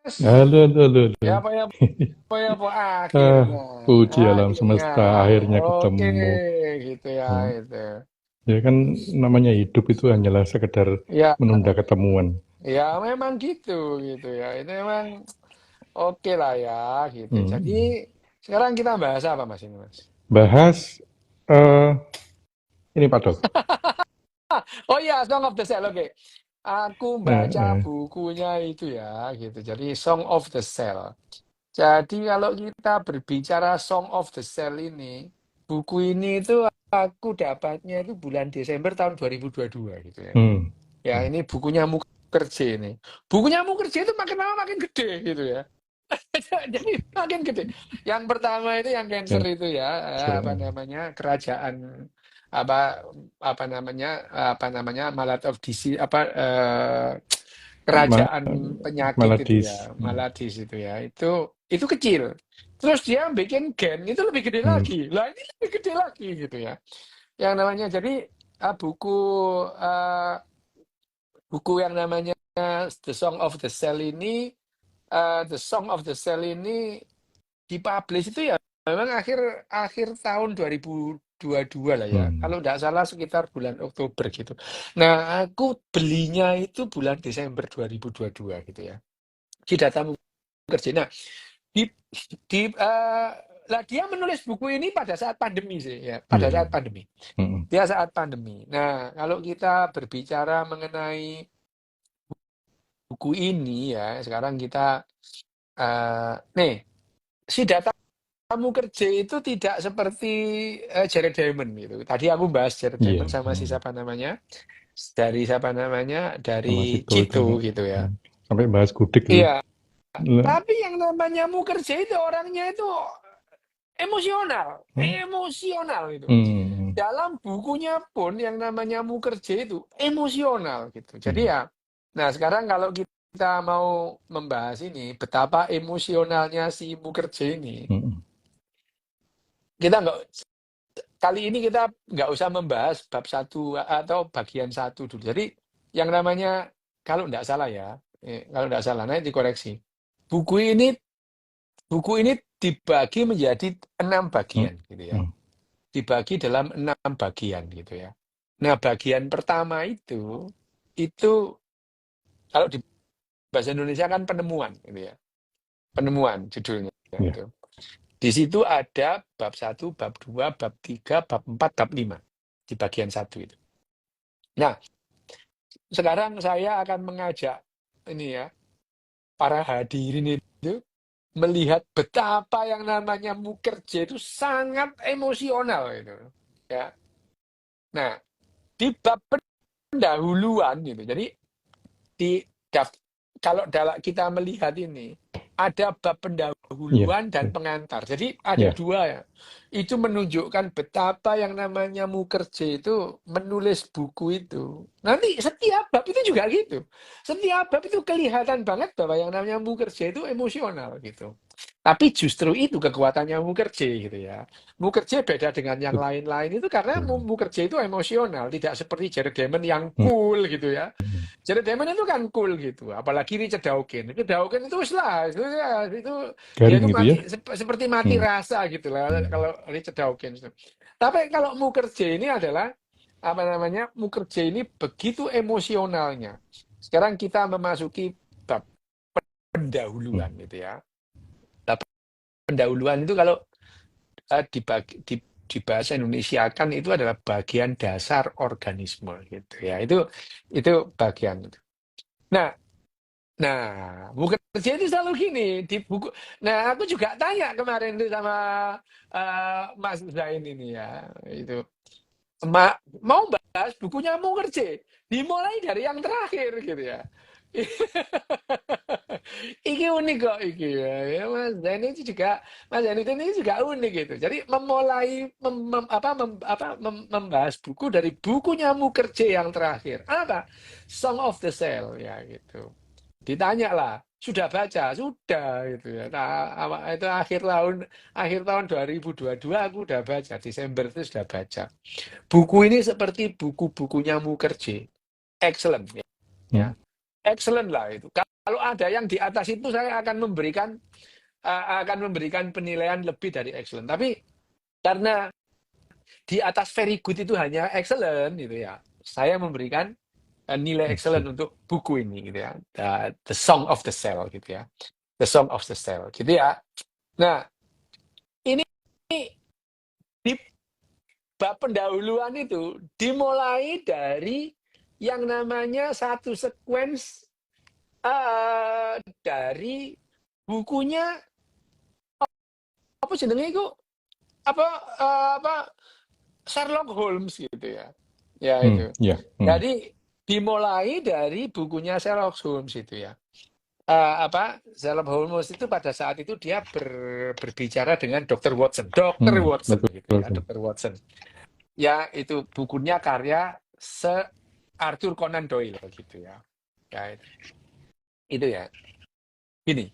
Halo, halo, halo, halo. Ya apa ya apa ya apa Ah, akhirnya. puji alam Akhirnya. semesta, akhirnya Oke, ketemu. gitu ya Hmm. itu. Ya kan namanya hidup itu hanyalah sekedar Ya, menunda ketemuan. ya memang gitu ya. Itu memang oke lah ya gitu. Jadi Hmm. sekarang kita bahas apa Mas ini, Mas? Bahas ini Pak Dok. Oh iya, Song of the Cell. Oke. Aku Eh, baca eh, bukunya itu ya gitu. Jadi Song of the Cell. Jadi kalau kita berbicara Song of the Cell ini, buku ini itu aku dapatnya itu bulan Desember tahun 2022 gitu ya. hmm, Ya hmm, ini bukunya Mukherjee ini. Bukunya Mukherjee itu makin lama makin gede gitu ya. Jadi makin gede. Yang pertama itu yang cancer ya, itu ya, apa sure. namanya kerajaan apa apa namanya Malad of Disease apa Ma- kerajaan penyakit itu Maladis. ya, Maladis itu ya. Itu kecil. Terus dia bikin gen itu lebih gede Hmm, lagi. Lah ini lebih gede lagi gitu ya. Yang namanya jadi uh, buku yang namanya The Song of the Cell ini The Song of the Cell ini dipublish itu ya memang akhir akhir tahun 2022 lah ya. hmm. Kalau tidak salah sekitar bulan Oktober gitu. Nah, aku belinya itu bulan Desember 2022 gitu ya. Di datamu kerja. Nah, di di lah dia menulis buku ini pada saat pandemi sih ya, Iya, pada iya. saat pandemi. Hmm, Dia saat pandemi. Nah, kalau kita berbicara mengenai buku ini ya, sekarang kita nih si data kamu kerja itu tidak seperti Jared Diamond gitu. Tadi aku bahas Jared iya. Diamond sama si Hmm. siapa namanya, dari siapa namanya, Sama dari situ itu. Cito gitu ya. Hmm. Sampai bahas gudik itu. Iya, tapi yang namanya Mukerja itu orangnya itu emosional, Hmm. emosional itu. Hmm. Dalam bukunya pun yang namanya Mukerja itu emosional gitu. Jadi Hmm. ya, nah sekarang kalau kita mau membahas ini betapa emosionalnya si Mukerja ini, Hmm. kita nggak kali ini kita nggak usah membahas bab satu atau bagian satu dulu. Jadi yang namanya kalau nggak salah ya, kalau nggak salah nanti dikoreksi. Buku ini buku ini dibagi menjadi 6 bagian gitu ya. Hmm. Dibagi dalam 6 bagian gitu ya. Nah, bagian pertama itu kalau di bahasa Indonesia kan penemuan gitu ya. Penemuan judulnya Ya. itu. Di situ ada bab satu, bab 2, bab 3, bab 4, bab 5 di bagian satu itu. Nah, sekarang saya akan mengajak ini ya, para hadirin itu melihat betapa yang namanya Mukerja itu sangat emosional itu. Ya. Nah, di bab pendahuluan gitu. Jadi di kalau kita melihat ini ada bab Iya. pendahuluan dan Iya. pengantar. Jadi ada Iya. dua ya. Itu menunjukkan betapa yang namanya Mukerja itu menulis buku itu. Nanti setiap bab itu juga gitu. Setiap bab itu kelihatan banget bahwa yang namanya Mukerja itu emosional gitu. Tapi justru itu kekuatannya Mukerja gitu ya. Mukerja beda dengan yang lain-lain itu karena Betul. Mukerja itu emosional, tidak seperti Jared Diamond yang Hmm. cool gitu ya. Jared Diamond itu kan cool gitu, apalagi Richard Dawkins. Richard Dawkins itu wis lah, itu dia Garing itu gitu ya. mati seperti mati Hmm. rasa gitu lah Hmm. kalau Richard Dawkins itu. Tapi kalau Mukherjee ini adalah apa namanya? Mukherjee ini begitu emosionalnya. Sekarang kita memasuki bab Hmm. pendahuluan gitu ya. Nah, pendahuluan itu kalau dibagi di bahasa Indonesia kan itu adalah bagian dasar organisme gitu ya. Itu bagian itu. Nah, Nah, bukan kerja itu selalu gini di buku. Nah, aku juga tanya kemarin itu sama Mas Zain ini ya, itu mau bahas bukunya mau kerja, dimulai dari yang terakhir gitu ya. Iki unik kok iki ya. Ya, Mas Zain itu ini juga unik gitu. Jadi memulai membahas buku dari bukunya Mukerje yang terakhir. Apa? Song of the Cell ya gitu. Ditanya lah, sudah baca? Sudah gitu ya. Nah, itu akhir tahun 2022 aku udah baca, Desember itu sudah baca. Buku ini seperti buku-bukunya Mukherjee. Excellent ya. Hmm. Excellent lah itu. kalau ada yang di atas itu saya akan memberikan penilaian lebih dari excellent. Tapi karena di atas very good itu hanya excellent gitu ya, saya memberikan nilai excellent Oke. untuk buku ini gitu ya. The Song of the Cell gitu ya. The Song of the Cell gitu ya. Nah, ini di bab pendahuluan itu dimulai dari yang namanya satu sequence dari bukunya apa jenenge itu apa apa Sherlock Holmes gitu ya. Ya itu. Ya. Jadi dimulai dari bukunya Sherlock Holmes itu ya. Sherlock Holmes itu pada saat itu dia berbicara dengan Dr. Watson. Dr. Watson Betul. gitu ya, Dr. Watson. Ya, itu bukunya karya Sir Arthur Conan Doyle gitu ya. Ya, itu ya. Gini,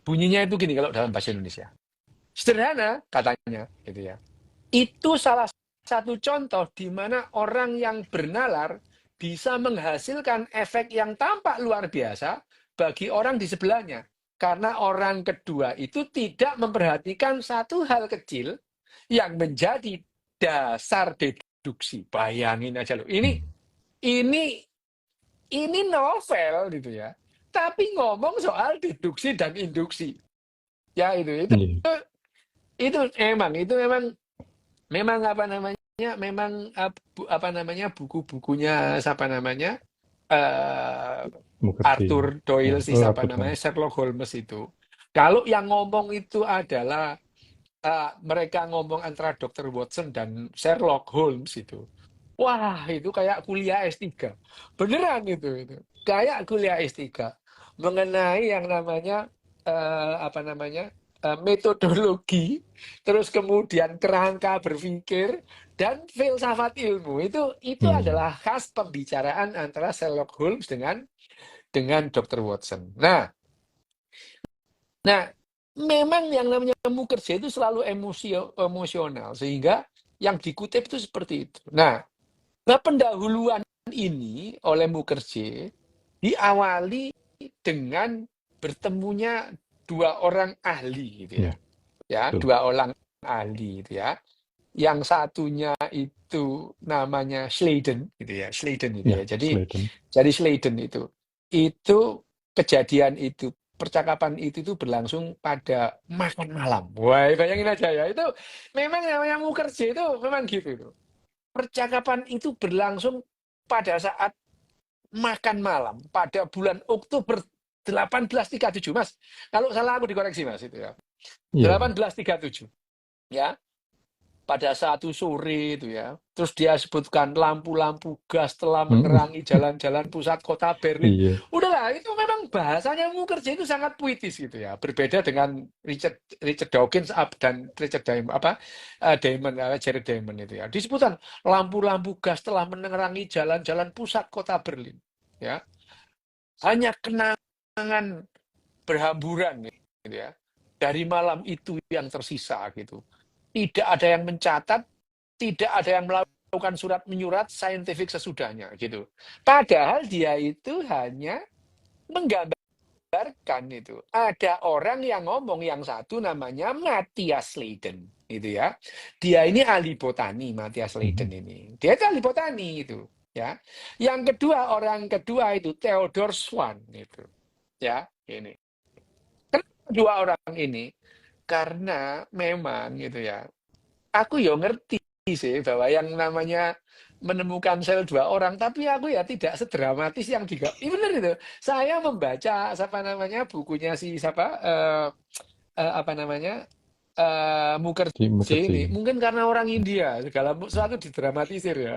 bunyinya itu gini kalau dalam bahasa Indonesia. Sederhana katanya gitu ya. Itu salah satu contoh di mana orang yang bernalar bisa menghasilkan efek yang tampak luar biasa bagi orang di sebelahnya. Karena orang kedua itu tidak memperhatikan satu hal kecil yang menjadi dasar deduksi. Bayangin aja loh. Ini ini novel gitu ya. Tapi ngomong soal deduksi dan induksi. Ya Iya. itu memang apa namanya apa namanya buku-bukunya siapa namanya eh Mukherjee. Arthur Doyle sih Oh, siapa Arthur namanya Conan. Sherlock Holmes itu kalau yang ngomong itu adalah mereka ngomong antara Dr. Watson dan Sherlock Holmes itu wah itu kayak kuliah S3 beneran itu kayak kuliah S3 mengenai yang namanya apa namanya metodologi terus kemudian kerangka berpikir dan filsafat ilmu itu Hmm. adalah khas pembicaraan antara Sherlock Holmes dengan Dr. Watson. Nah, memang yang namanya Mukherjee itu selalu emosional sehingga yang dikutip itu seperti itu. Nah, pendahuluan ini oleh Mukherjee diawali dengan bertemunya dua orang ahli gitu ya. Ya, Ya, betul. dua orang ahli gitu ya. Yang satunya itu namanya Sladen gitu ya, Sladen itu ya. Ya, Sladen. Jadi Sladen itu kejadian itu percakapan itu berlangsung pada makan malam. Wah, bayangin aja ya. Itu memang yang Mukherjee itu memang gitu itu. Percakapan itu berlangsung pada saat makan malam pada bulan Oktober 1837, Mas. Kalau salah aku dikoreksi, Mas, itu ya. Iya, iya. 1837, ya. Pada satu sore itu ya. Terus dia sebutkan lampu-lampu gas telah Mm-mm. menerangi jalan-jalan pusat kota Berlin. Iya. Udahlah, itu memang bahasanya Mukherjee itu sangat puitis gitu ya. Berbeda dengan Richard Dawkins dan Richard Diamond Jared Diamond itu ya. Disebutkan lampu-lampu gas telah menerangi jalan-jalan pusat kota Berlin. Ya, hanya kenangan berhamburan gitu ya. Dari malam itu yang tersisa gitu. Tidak ada yang mencatat, tidak ada yang melakukan surat menyurat saintifik sesudahnya gitu. Padahal dia itu hanya menggambarkan itu. Ada orang yang ngomong yang satu namanya Matthias Leiden itu ya. Dia ini ahli botani Matthias Leiden Mhm. ini. Dia itu ahli botani itu ya. Yang kedua orang kedua itu Theodor Swan itu ya ini. Kenapa dua orang ini? Karena memang gitu ya. Aku ya ngerti sih bahwa yang namanya menemukan sel dua orang, tapi aku ya tidak sedramatis yang tiga. Ini benar itu. Saya membaca siapa namanya bukunya si siapa apa namanya Di Mukherjee ini. Mukherjee. Mungkin karena orang India segala sesuatu didramatisir ya.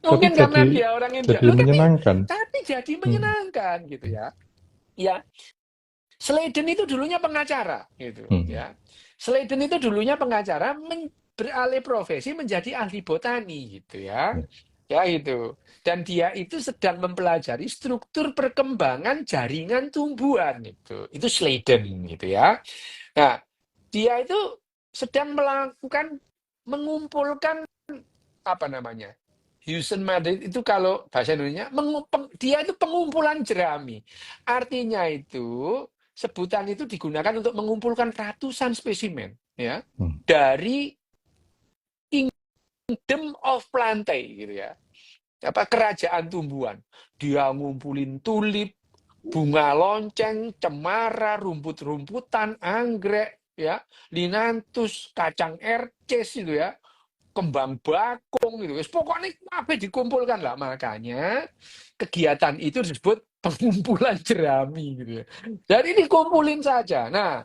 Tapi Mungkin karena dia orang India. jadi Loh, menyenangkan. tapi jadi Hmm. menyenangkan gitu ya. Ya, Sladen itu dulunya pengacara gitu Hmm. ya. Sladen itu dulunya pengacara beralih profesi menjadi ahli botani gitu ya. Ya. Ya itu. Dan dia itu sedang mempelajari struktur perkembangan jaringan tumbuhan itu. Itu Sladen gitu ya. Nah, dia itu sedang mengumpulkan apa namanya? Houston Madrid itu kalau bahasa Indonesia dia itu pengumpulan jerami. Artinya itu sebutan itu digunakan untuk mengumpulkan ratusan spesimen ya Hmm. dari Kingdom of Plante gitu ya. Apa kerajaan tumbuhan. Dia ngumpulin tulip, bunga lonceng, cemara, rumput-rumputan, anggrek ya, linanthus, kacang erces itu ya, kembang bakung gitu. Pokoknya apa dikumpulkan lah. Makanya kegiatan itu disebut pengumpulan jerami gitu ya. Jadi dikumpulin saja. Nah,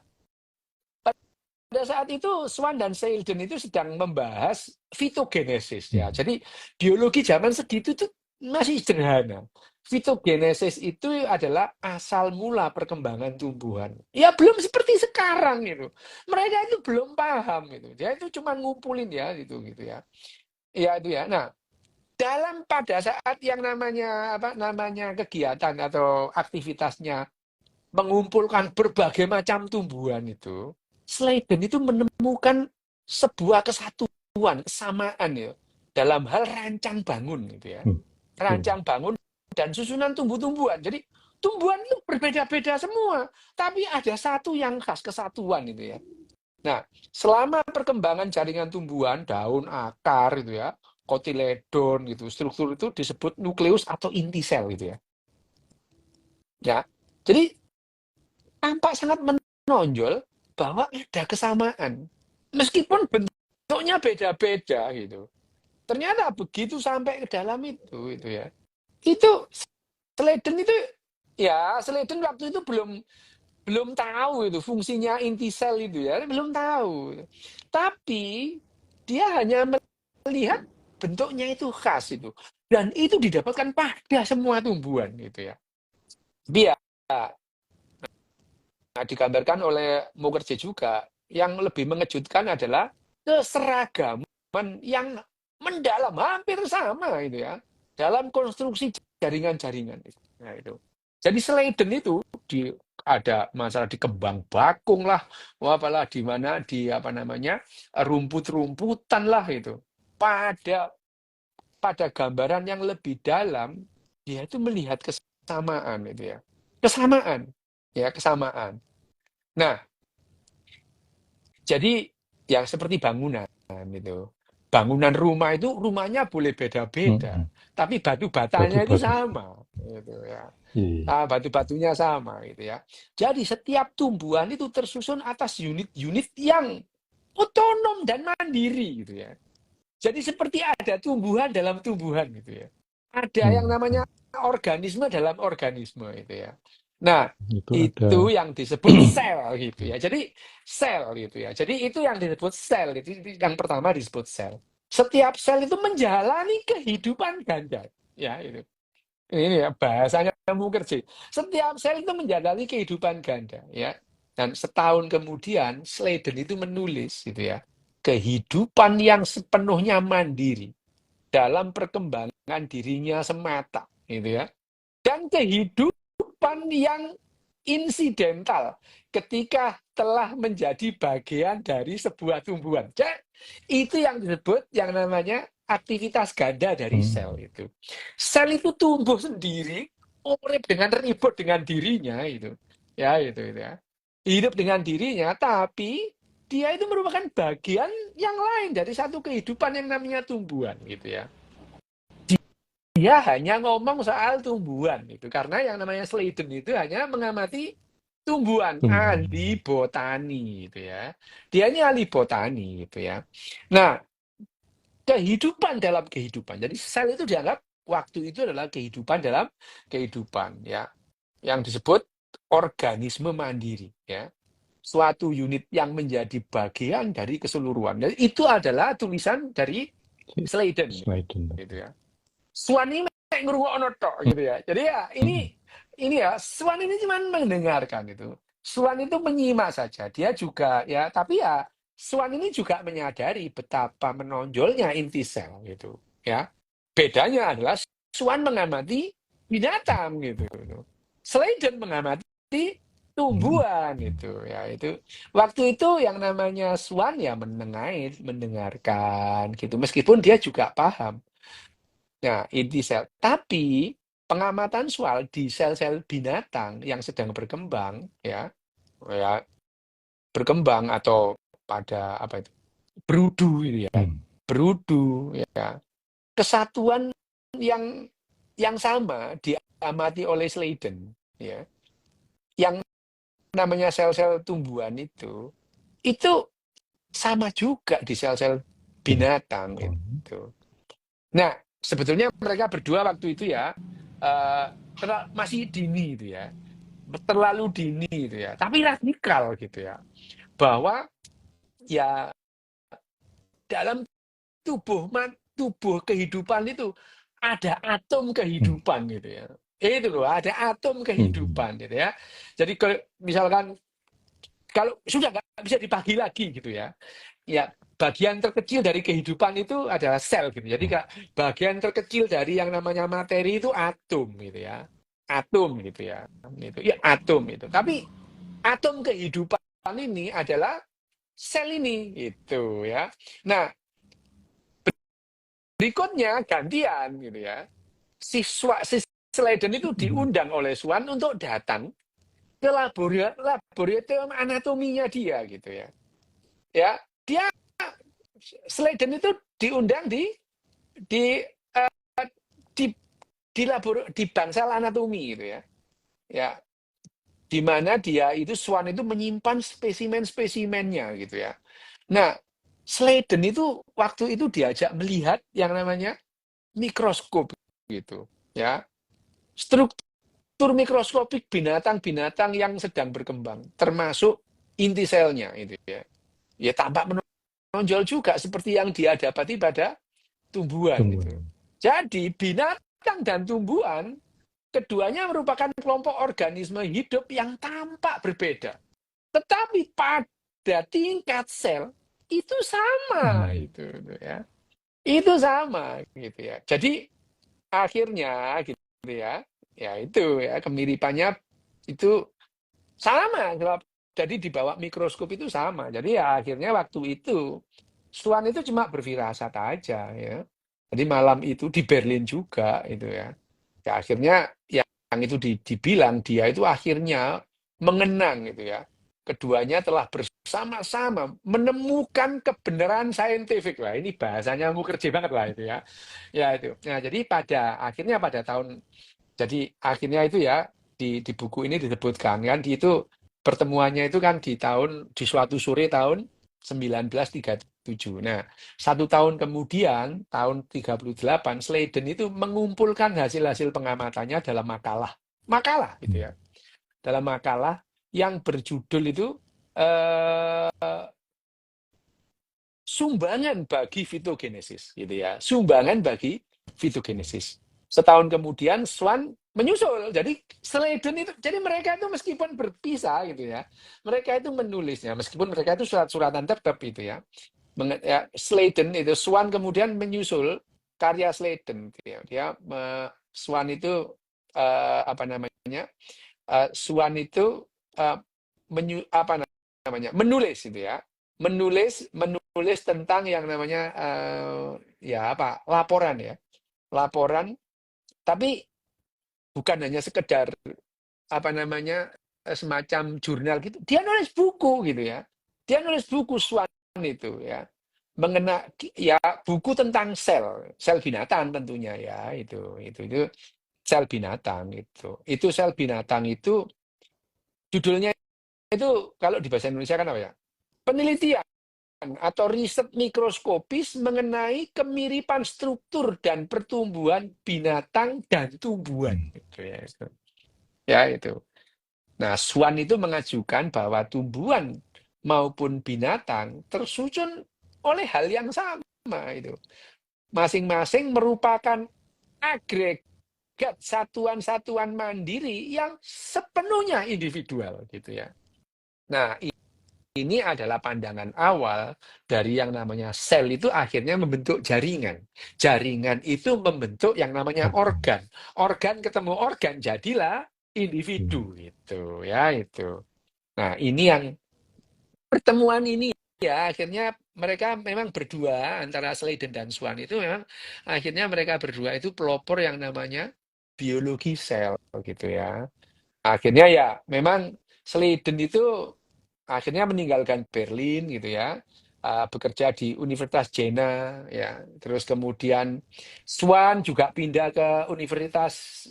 pada saat itu Swan dan Sheldon itu sedang membahas fitogenesis ya. Hmm. Jadi biologi zaman segitu tuh masih sederhana. Fitogenesis itu adalah asal mula perkembangan tumbuhan. Ya belum seperti sekarang itu. Mereka itu belum paham itu. Dia itu cuma ngumpulin ya gitu ya. Ya itu ya. Nah, pada saat yang namanya kegiatan atau aktivitasnya mengumpulkan berbagai macam tumbuhan itu, Sladen itu menemukan sebuah kesatuan, kesamaan ya dalam hal rancang bangun gitu ya. Hmm. Rancang bangun dan susunan tumbuh-tumbuhan. Jadi tumbuhan itu berbeda-beda semua, tapi ada satu yang khas kesatuan itu ya. Nah, selama perkembangan jaringan tumbuhan, daun, akar gitu ya, kotiledon gitu, struktur itu disebut nukleus atau inti sel gitu ya. Ya. Jadi tampak sangat menonjol bahwa ada kesamaan. Meskipun bentuknya beda-beda gitu. Ternyata begitu sampai ke dalam itu ya. Itu Sladen itu ya Sladen waktu itu belum belum tahu itu fungsinya inti sel itu ya, belum tahu. Tapi dia hanya melihat bentuknya itu khas itu. Dan itu didapatkan pada semua tumbuhan gitu ya. Biar nah, digambarkan oleh Mukherjee juga, yang lebih mengejutkan adalah keseragaman yang mendalam, hampir sama itu ya, dalam konstruksi jaringan-jaringan. Nah, itu. Jadi Sladen itu ada masalah di kembang bakung lah, apalah di mana di apa namanya rumput-rumputan lah itu. Pada pada gambaran yang lebih dalam, dia itu melihat kesamaan itu ya, kesamaan, ya kesamaan. Nah, jadi yang seperti bangunan itu. Bangunan rumah itu rumahnya boleh beda-beda, Hmm. tapi batu batanya itu Batu-batu. sama, gitu ya. Iya. Ah, batu-batunya sama, gitu ya. Jadi setiap tumbuhan itu tersusun atas unit-unit yang otonom dan mandiri, gitu ya. Jadi seperti ada tumbuhan dalam tumbuhan, gitu ya. Ada yang Hmm. namanya organisme dalam organisme, gitu ya. Nah, Itu ada. itu yang disebut sel gitu ya. Jadi sel gitu ya. Jadi itu yang disebut sel. Itu yang pertama disebut sel. Setiap sel itu menjalani kehidupan ganda. Ya, itu. Ini ya bahasanya Mukherjee. Setiap sel itu menjalani kehidupan ganda ya. Dan setahun kemudian Sladen itu menulis gitu ya. Kehidupan yang sepenuhnya mandiri dalam perkembangan dirinya semata gitu ya. Dan kehidupan yang insidental ketika telah menjadi bagian dari sebuah tumbuhan. Jadi, itu yang disebut yang namanya aktivitas ganda dari Hmm. sel itu. Sel itu tumbuh sendiri, urip dengan ribut dengan dirinya itu. Ya, itu ya. Hidup dengan dirinya, tapi dia itu merupakan bagian yang lain dari satu kehidupan yang namanya tumbuhan gitu ya. Dia hanya ngomong soal tumbuhan itu karena yang namanya Sladen itu hanya mengamati tumbuhan, ahli Tumbuhan. botani gitu ya. Dia ini ahli botani gitu ya. Nah, kehidupan dalam kehidupan. Jadi sel itu dianggap waktu itu adalah kehidupan dalam kehidupan ya. Yang disebut organisme mandiri ya. Suatu unit yang menjadi bagian dari keseluruhan. Jadi itu adalah tulisan dari Sladen Sliden. gitu ya. Swan ini ngerungokno tok gitu ya. Jadi ya Hmm. ini ya Swan ini cuma mendengarkan itu. Swan itu menyimak saja. Dia juga ya, tapi ya Swan ini juga menyadari betapa menonjolnya inti sel gitu ya. Bedanya adalah Swan mengamati binatang gitu. Sladen mengamati Hmm. tumbuhan itu ya itu waktu itu yang namanya Swan ya mendengarkan gitu meskipun dia juga paham Nah, inti sel. Tapi pengamatan Schwal di sel-sel binatang yang sedang berkembang, ya berkembang atau pada apa itu berudu itu ya, Hmm. berudu ya. Kesatuan yang sama diamati oleh Sladen ya. Yang namanya sel-sel tumbuhan itu sama juga di sel-sel binatang Binatang. itu. Nah, sebetulnya mereka berdua waktu itu ya eh, masih dini itu ya, terlalu dini itu ya, tapi radikal gitu ya, bahwa ya dalam tubuh kehidupan itu ada atom Hmm. kehidupan gitu ya. Itu loh, ada atom Hmm. kehidupan gitu ya. Jadi misalkan kalau sudah nggak bisa dibagi lagi gitu ya, ya bagian terkecil dari kehidupan itu adalah sel gitu. Jadi Hmm. bagian terkecil dari yang namanya materi itu atom gitu ya, atom gitu ya, itu ya atom itu. Tapi atom kehidupan ini adalah sel ini gitu ya. Nah, berikutnya gantian gitu ya. Si Sladen itu Hmm. diundang oleh Swan untuk datang ke laboratorium anatominya dia gitu ya. Ya, dia Sladen itu diundang di eh, di di bangsal anatomi gitu ya. Ya, di mana dia itu Swan itu menyimpan spesimen-spesimennya gitu ya. Nah, Sladen itu waktu itu diajak melihat yang namanya mikroskop gitu ya. Struktur mikroskopik binatang-binatang yang sedang berkembang, termasuk inti selnya itu ya. Ya tampak menonjol juga seperti yang dia dapati pada tumbuhan itu. Tumbuhan. Jadi binatang dan tumbuhan keduanya merupakan kelompok organisme hidup yang tampak berbeda. Tetapi pada tingkat sel itu sama Hmm. itu ya. Itu sama gitu ya. Jadi akhirnya gitu ya. Ya itu ya kemiripannya itu sama. Jadi di bawah mikroskop itu sama. Jadi ya akhirnya waktu itu Swan itu cuma berfirasat aja ya. Jadi malam itu di Berlin juga itu ya. Ya akhirnya yang itu dibilang dia itu akhirnya mengenang gitu ya. Keduanya telah bersama-sama menemukan kebenaran saintifik lah. Ini bahasanya Mukherjee banget lah itu ya. Ya itu. Nah, jadi pada tahun jadi akhirnya itu ya di buku ini disebutkan kan itu pertemuannya itu kan di suatu sore tahun 1937. Nah, 1 tahun kemudian tahun 38 Sladen itu mengumpulkan hasil-hasil pengamatannya dalam makalah gitu Hmm. ya. Dalam makalah yang berjudul itu eh, sumbangan bagi fitogenesis gitu ya. Sumbangan bagi fitogenesis. Setahun kemudian Swan menyusul. Jadi Sladen itu jadi mereka itu meskipun berpisah gitu ya. Mereka itu menulisnya meskipun mereka itu surat-suratan tetap itu ya. Sladen itu Swan kemudian menyusul karya Sladen gitu ya. Swan itu apa namanya? Swan itu uh, apa namanya? Menulis itu ya. Menulis tentang yang namanya ya apa? Laporan ya. Laporan tapi bukan hanya sekedar apa namanya semacam jurnal gitu. Dia nulis buku gitu ya. Dia nulis buku Swan itu ya. Mengena ya buku tentang sel binatang tentunya ya itu sel binatang itu. Itu sel binatang itu judulnya itu kalau di bahasa Indonesia kan apa ya? Penelitian atau riset mikroskopis mengenai kemiripan struktur dan pertumbuhan binatang dan tumbuhan Hmm. gitu ya. Ya itu. Nah, Swan itu mengajukan bahwa tumbuhan maupun binatang tersusun oleh hal yang sama itu. Masing-masing merupakan agregat satuan-satuan mandiri yang sepenuhnya individual gitu ya. Nah, ini adalah pandangan awal dari yang namanya sel itu akhirnya membentuk jaringan. Jaringan itu membentuk yang namanya Organ. organ. Organ ketemu organ jadilah Hmm. individu gitu ya itu. Nah, ini yang pertemuan ini ya akhirnya mereka memang berdua antara Sladen dan Swan itu memang akhirnya mereka berdua itu pelopor yang namanya biologi sel gitu ya. Akhirnya ya memang Sladen itu akhirnya meninggalkan Berlin gitu ya, bekerja di Universitas Jena ya. Terus kemudian Swan juga pindah ke Universitas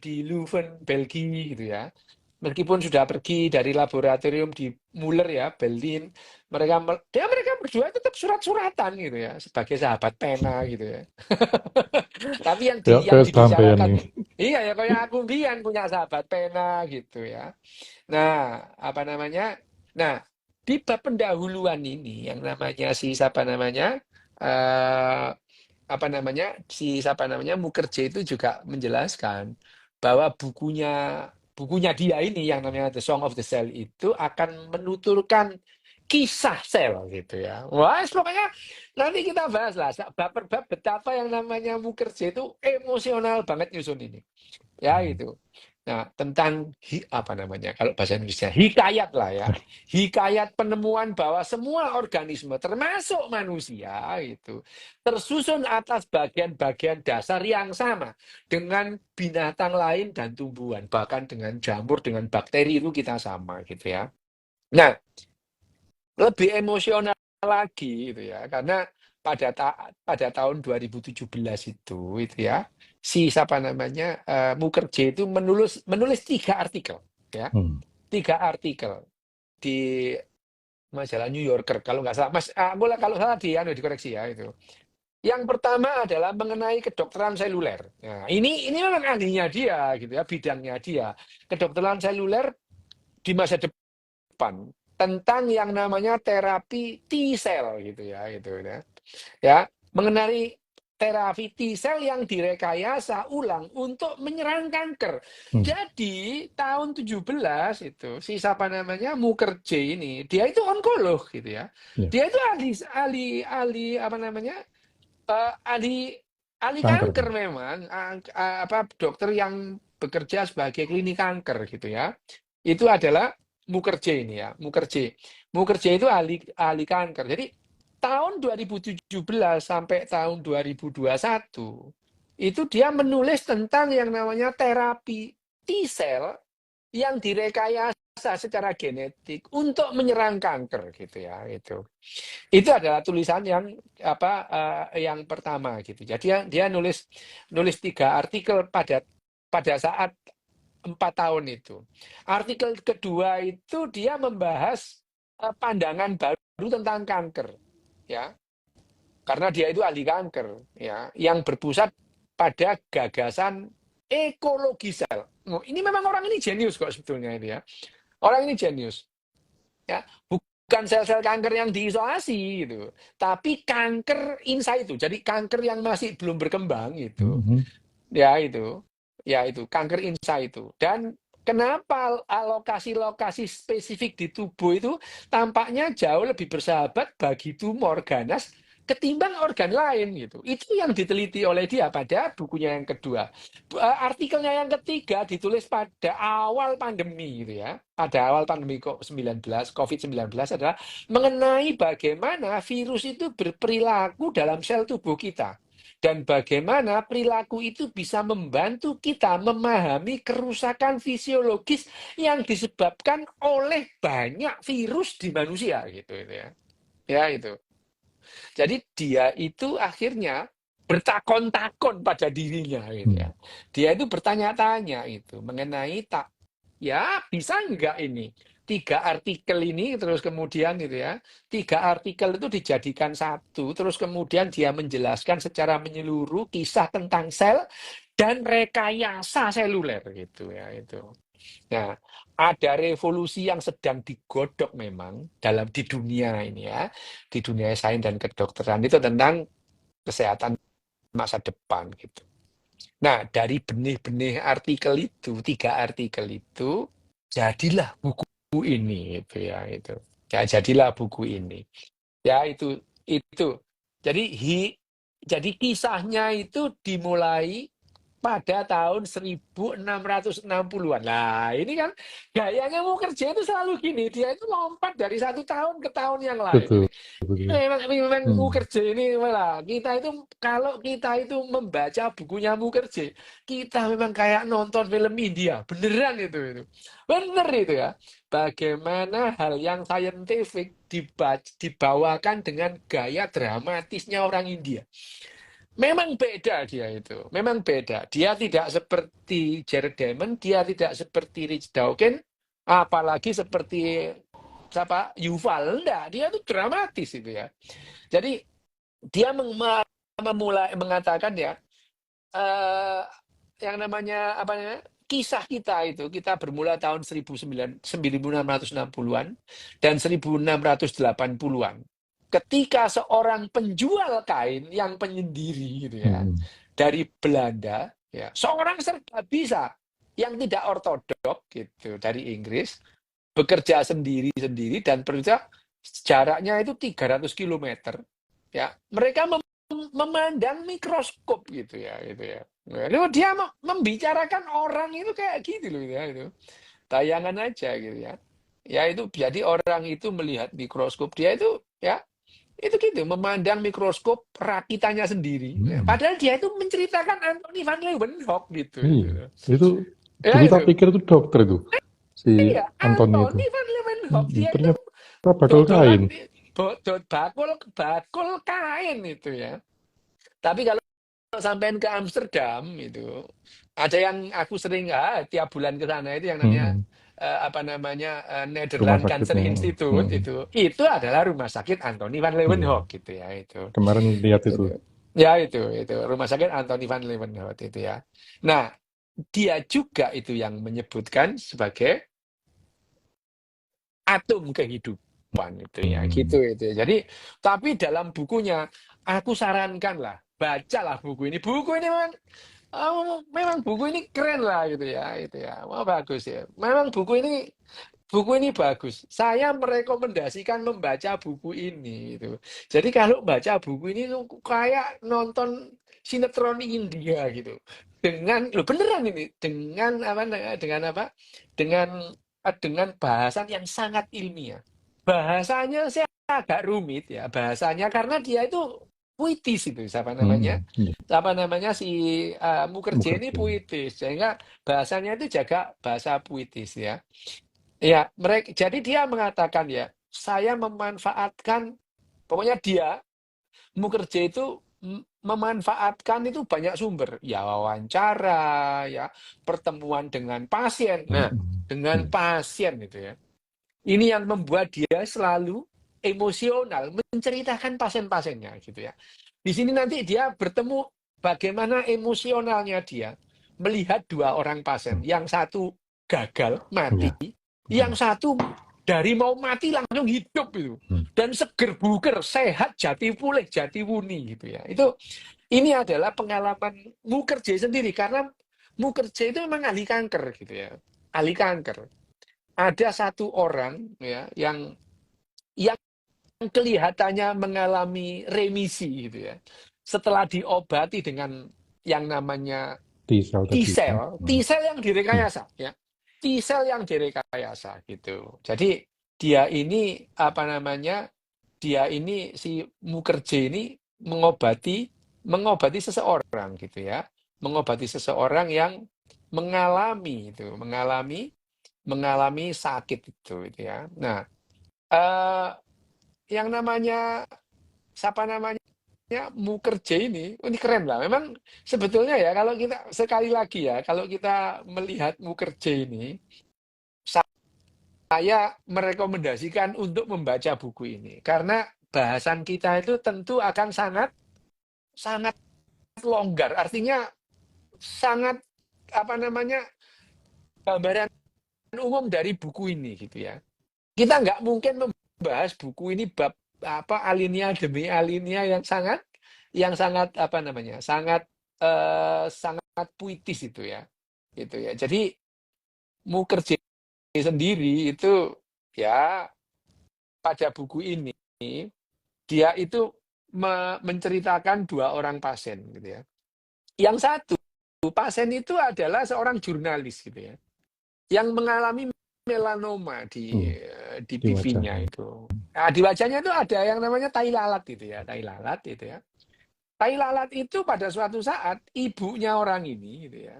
di Leuven, Belgia gitu ya. Meskipun sudah pergi dari laboratorium di Muller ya, Berlin, mereka berdua tetap surat-suratan gitu ya, sebagai sahabat pena gitu ya. Tapi Kayak yang kayak sampean dibicarakan, nih. iya ya kayak aku Bian punya sahabat pena gitu ya. Nah, apa namanya? Nah, di bab pendahuluan ini yang namanya si siapa namanya? eh si siapa namanya Mukherjee itu juga menjelaskan bahwa bukunya dia ini yang namanya The Song of the Cell itu akan menuturkan kisah sel gitu ya. Wah, pokoknya nanti kita bahas lah bab per bab betapa yang namanya Mukherjee itu emosional banget nyusun ini. Ya itu. Nah, tentang apa namanya? Kalau bahasa Indonesia hikayat lah ya. Hikayat penemuan bahwa semua organisme termasuk manusia itu tersusun atas bagian-bagian dasar yang sama dengan binatang lain dan tumbuhan, bahkan dengan jamur, dengan bakteri itu kita sama gitu ya. Nah, lebih emosional lagi gitu ya karena pada tahun 2017 itu ya si siapa namanya Mukherjee itu menulis 3 artikel ya, Hmm. 3 artikel di majalah New Yorker kalau nggak salah Mas, kalau salah dikoreksi ya itu. Yang pertama adalah mengenai kedokteran seluler. Nah, ini memang ahlinya dia gitu ya, bidangnya dia. Kedokteran seluler di masa depan tentang yang namanya terapi T-cell gitu ya gitu ya. Ya, mengenai terapi T-cell yang direkayasa ulang untuk menyerang kanker. Hmm. Jadi tahun 17 itu si siapa namanya Mukherjee ini dia itu onkolog gitu ya. Ya, Dia itu ahli ahli ahli apa namanya? Ahli ahli kanker. kanker memang apa dokter yang bekerja sebagai klinik kanker gitu ya. Itu adalah Mukherjee ini ya, Mukherjee. Mukherjee itu ahli ahli kanker. Jadi tahun 2017 sampai tahun 2021 itu dia menulis tentang yang namanya terapi T-cell yang direkayasa secara genetik untuk menyerang kanker gitu ya itu. Itu adalah tulisan yang apa yang pertama gitu. Jadi dia nulis nulis 3 artikel pada saat 4 tahun itu. Artikel kedua itu dia membahas pandangan baru tentang kanker, ya, karena dia itu ahli kanker, ya, yang berpusat pada gagasan ekologi sel. Oh, ini memang orang ini jenius kok sebetulnya ini ya. Orang ini jenius, ya. Bukan sel-sel kanker yang diisolasi gitu, tapi kanker in situ. Jadi kanker yang masih belum berkembang itu. Mhm. Ya itu kanker insa itu. Dan kenapa lokasi-lokasi spesifik di tubuh itu tampaknya jauh lebih bersahabat bagi tumor ganas ketimbang organ lain gitu. Itu yang diteliti oleh dia pada bukunya yang kedua. Artikelnya yang ketiga ditulis pada awal pandemi gitu ya. Pada awal pandemi COVID-19 adalah mengenai bagaimana virus itu berperilaku dalam sel tubuh kita dan bagaimana perilaku itu bisa membantu kita memahami kerusakan fisiologis yang disebabkan oleh banyak virus di manusia gitu itu ya. Ya itu. Jadi dia itu akhirnya bertakon-takon pada dirinya gitu Hmm. ya. Dia itu bertanya-tanya itu mengenai ya bisa enggak ini 3 artikel ini terus kemudian gitu ya 3 artikel itu dijadikan satu terus kemudian dia menjelaskan secara menyeluruh kisah tentang sel dan rekayasa seluler gitu ya itu. Nah, ada revolusi yang sedang digodok memang di dunia ini ya, di dunia sains dan kedokteran itu tentang kesehatan masa depan gitu. Nah, dari benih-benih artikel itu, 3 artikel itu, jadilah buku ini, itu ya, itu. Ya, jadilah buku ini. Ya, itu. Jadi, jadi kisahnya itu dimulai pada tahun 1660-an. Nah, ini kan gayanya Mukherjee itu selalu gini, dia itu lompat dari satu tahun ke tahun yang lain. betul, Ini. betul. Memang Hmm. Mukherjee ini malah kita itu kalau kita itu membaca bukunya Mukherjee, kita memang kayak nonton film India, beneran itu, bener itu ya. Bagaimana hal yang saintifik dibawakan dengan gaya dramatisnya orang India. Memang beda dia itu, memang beda. Dia tidak seperti Jared Diamond, dia tidak seperti Rich Dawkins, apalagi seperti siapa Yuval. Enggak, dia itu dramatis itu ya. Jadi dia memulai mengatakan ya, eh, yang namanya apa namanya kisah kita itu kita bermula tahun 1660-an dan 1680-an. Ketika seorang penjual kain yang penyendiri gitu ya Hmm. dari Belanda, ya seorang serba bisa yang tidak ortodok gitu dari Inggris bekerja sendiri-sendiri dan bekerja jaraknya itu 300 kilometer. Ya, mereka memandang mikroskop gitu ya. Lalu dia membicarakan orang itu kayak gitu loh ya itu. Tayangan aja gitu ya. Ya itu jadi orang itu melihat mikroskop dia itu ya itu gitu memandang mikroskop rakitannya sendiri. Ya, Hmm. padahal dia itu menceritakan Anthony van Leeuwenhoek gitu Iya, itu. itu Ya dulu tak itu. pikir itu dokter itu, si Iya, Anthony itu. Anthony van Leeuwenhoek dia itu Ternyata bakal dodolan kain. bakul bakul kain itu ya. Tapi kalau sampean ke Amsterdam itu ada yang aku sering tiap bulan ke sana itu yang namanya Hmm. apa namanya Rumah Netherlands Cancer sakitnya. Institute Hmm. itu adalah rumah sakit Anthony van Iya, Leeuwenhoek gitu ya itu. kemarin lihat itu. Itu. Ya itu rumah sakit Anthony van Leeuwenhoek itu ya. Nah, dia juga itu yang menyebutkan sebagai atom kehidupan itu ya gitu Hmm. itu ya. Jadi tapi dalam bukunya aku sarankan lah bacalah buku ini. Buku ini memang buku ini keren lah gitu ya itu ya. Wah, bagus ya. Memang buku ini bagus. Saya merekomendasikan membaca buku ini itu. Jadi kalau baca buku ini tuh kayak nonton sinetron India gitu. Dengan lo beneran ini dengan apa? Dengan bahasan yang sangat ilmiah. Bahasanya saya agak rumit ya bahasanya karena dia itu puitis itu Hmm. Iya, siapa namanya si Mukherjee ini Mukherjee. puitis sehingga bahasanya itu jaga bahasa puitis ya. Ya, mereka jadi dia mengatakan ya, saya memanfaatkan pokoknya dia Mukherjee itu memanfaatkan itu banyak sumber, ya wawancara, ya pertemuan dengan pasien. Nah, Hmm. dengan Iya. pasien itu ya. Ini yang membuat dia selalu emosional menceritakan pasien-pasiennya gitu ya. Di sini nanti dia bertemu bagaimana emosionalnya dia melihat dua orang pasien. Hmm. Yang satu gagal, mati. Iya. Yang Hmm. satu dari mau mati langsung hidup itu. Hmm. Dan seger buger, sehat, jati pulih, jati wuni gitu ya. Ini adalah pengalaman Mukherjee sendiri karena Mukherjee itu memang ahli kanker gitu ya. Ahli kanker. Ada satu orang ya yang kelihatannya mengalami remisi gitu ya. Setelah diobati dengan yang namanya T-cell tadi kan. T-cell, Hmm. T-cell yang Iya. direkayasa ya. T-cell yang direkayasa gitu. Jadi dia ini apa namanya? Dia ini si Mukherjee ini mengobati mengobati seseorang gitu ya. Mengobati seseorang yang mengalami sakit itu ya. Nah, eh, yang namanya siapa namanya Mukherjee ini keren lah. Memang sebetulnya ya kalau kita sekali lagi ya kalau kita melihat Mukherjee ini, saya merekomendasikan untuk membaca buku ini karena bahasan kita itu tentu akan sangat sangat longgar. Artinya sangat apa namanya gambaran umum dari buku ini gitu ya. Kita nggak mungkin membahas buku ini bab apa alinea demi alinea yang sangat apa namanya sangat puitis itu ya gitu ya. Jadi Mukherjee sendiri itu ya pada buku ini dia itu menceritakan dua orang pasien gitu ya. Yang satu pasien itu adalah seorang jurnalis gitu ya, yang mengalami melanoma di di pipinya wajahnya. itu. Nah, di wajahnya itu ada yang namanya tai lalat gitu ya, tai lalat itu ya. Tai lalat itu pada suatu saat ibunya orang ini gitu ya.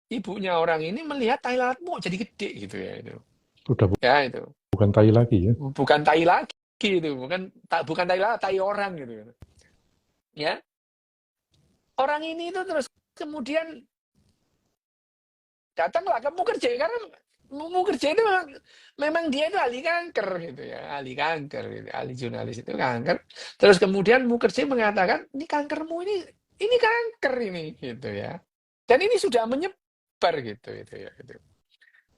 Ibunya orang ini melihat tai lalatmu jadi gede gitu ya itu. Udah Ya itu. bukan tai lagi ya. Bukan tai lagi itu, bukan tai lalat, tai orang gitu. Ya. Orang ini itu terus kemudian datanglah kamu kerja karena mau kerja itu memang dia itu ahli kanker gitu ya, ahli kanker gitu, ahli jurnalis itu kanker. Terus kemudian mau kerja mengatakan ini kankermu ini kanker ini gitu ya. Dan ini sudah menyebar gitu ya gitu.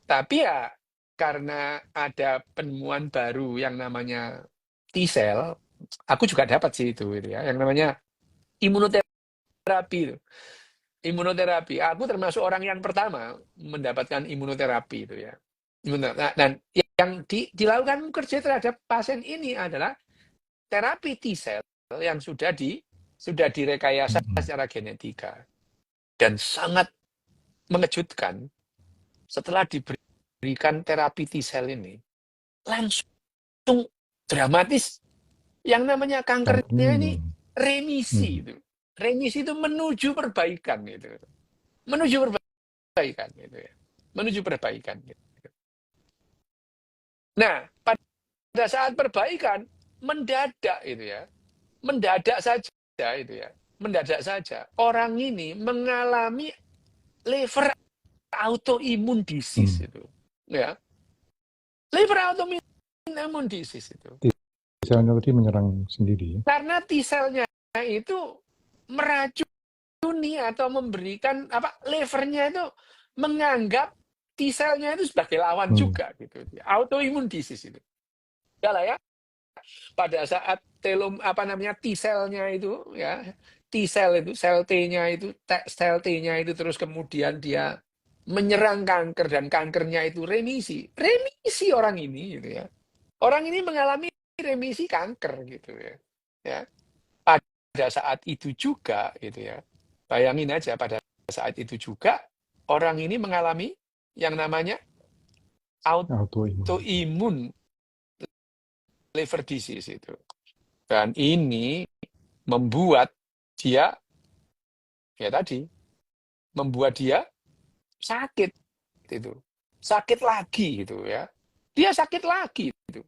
Tapi ya karena ada penemuan baru yang namanya T-cell, aku juga dapat sih itu gitu ya, yang namanya imunoterapi itu. Imunoterapi. Aku termasuk orang yang pertama mendapatkan imunoterapi itu ya. Nah, dan yang dilakukan kerja terhadap pasien ini adalah terapi T-cell yang sudah direkayasa secara genetika dan sangat mengejutkan setelah diberikan terapi T-cell ini langsung dramatis yang namanya kankernya ini Kankernya remisi itu. Remisi itu menuju perbaikan itu. Menuju perbaikan gitu ya. Menuju perbaikan gitu. Nah, pada saat perbaikan mendadak itu ya. Mendadak saja itu ya. Mendadak saja orang ini mengalami liver autoimmune disease itu. Ya. Liver autoimmune disease itu. T-selnya tadi menyerang sendiri ya. Karena T-selnya itu meracuni atau memberikan livernya itu menganggap T-selnya itu sebagai lawan juga gitu. Autoimmune disease itu. Ya lah ya. Pada saat T-selnya itu ya, T-sel itu sel T-nya itu sel T-nya itu terus kemudian dia menyerang kanker dan kankernya itu remisi. Remisi orang ini gitu ya. Orang ini mengalami remisi kanker gitu ya. Ya. Pada saat itu juga gitu ya. Bayangin aja pada saat itu juga orang ini mengalami yang namanya Autoimun. autoimmune liver disease itu. Dan ini membuat dia ya tadi membuat dia sakit itu. Sakit lagi gitu ya. Dia sakit lagi itu.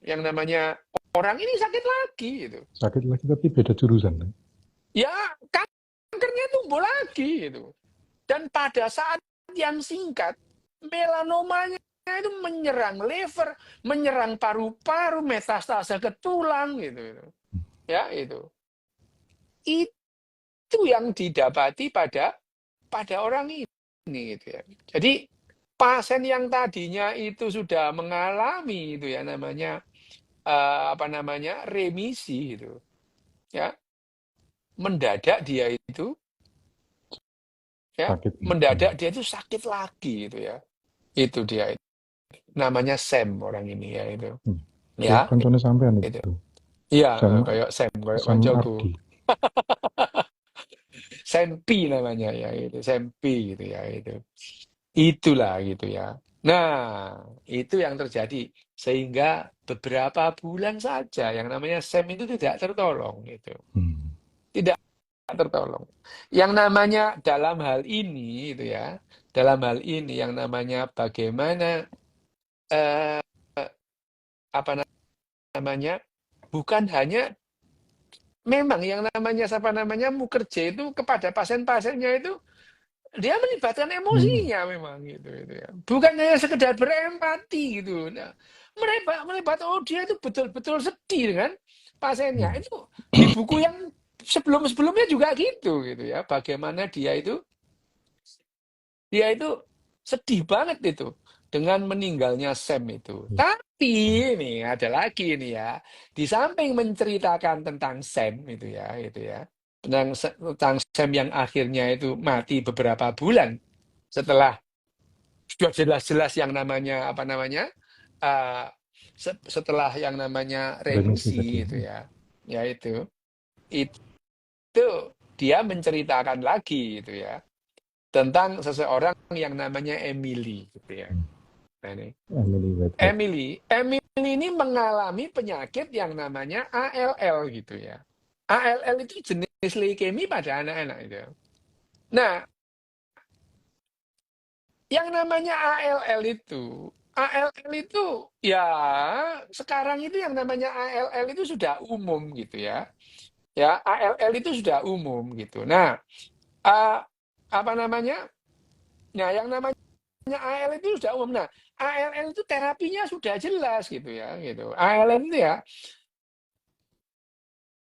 Yang namanya orang ini sakit lagi gitu. Sakit lagi tapi beda jurusan kan? Ya kankernya tumbuh lagi gitu. Dan pada saat yang singkat melanomanya itu menyerang liver, menyerang paru-paru, metastase ke tulang gitu. Ya itu. Itu yang didapati pada orang ini gitu ya. Jadi pasien yang tadinya itu sudah mengalami itu ya namanya remisi gitu. Ya, mendadak dia itu ya, Sakit. mendadak dia itu sakit lagi gitu ya. Itu dia itu. Namanya Sam orang ini ya itu. Kayak Ya, konconnya sampean itu. itu. Iya, Sam kayak Sam, kayak Sam koncoku. Ardi. Sempi namanya ya itu, Sempi gitu ya itu. Itulah gitu ya. Nah, itu yang terjadi sehingga beberapa bulan saja yang namanya Sam itu tidak tertolong gitu. Tidak tertolong. Yang namanya dalam hal ini itu ya, dalam hal ini yang namanya bagaimana eh, apa namanya bukan hanya memang yang namanya mau kerja itu kepada pasien-pasiennya itu dia melibatkan emosinya memang gitu ya. Bukan hanya sekedar berempati gitu. Nah, melibat oh dia itu betul-betul sedih dengan pasiennya. Itu di buku yang sebelum-sebelumnya juga gitu ya. Bagaimana dia itu sedih banget itu dengan meninggalnya Sam itu. Tapi ini ada lagi ini ya. Di samping menceritakan tentang Sam itu ya. Tentang Sam yang akhirnya itu mati beberapa bulan setelah sudah jelas-jelas yang namanya uh, setelah yang namanya Remisi tadi. remisi itu ya. Ya itu dia menceritakan lagi itu ya tentang seseorang yang namanya Emily gitu ya. Nah, ini. Emily Whitehead. Emily ini mengalami penyakit yang namanya ALL gitu ya. ALL itu jenis leukemia pada anak-anak itu. Nah, yang namanya ALL itu ya sekarang itu yang namanya ALL itu sudah umum gitu ya. Ya, ALL itu sudah umum gitu. Nah, eh, apa namanya? Nah, yang namanya ALL itu sudah umum. Nah, ALL itu terapinya sudah jelas gitu ya, gitu. ALL itu ya,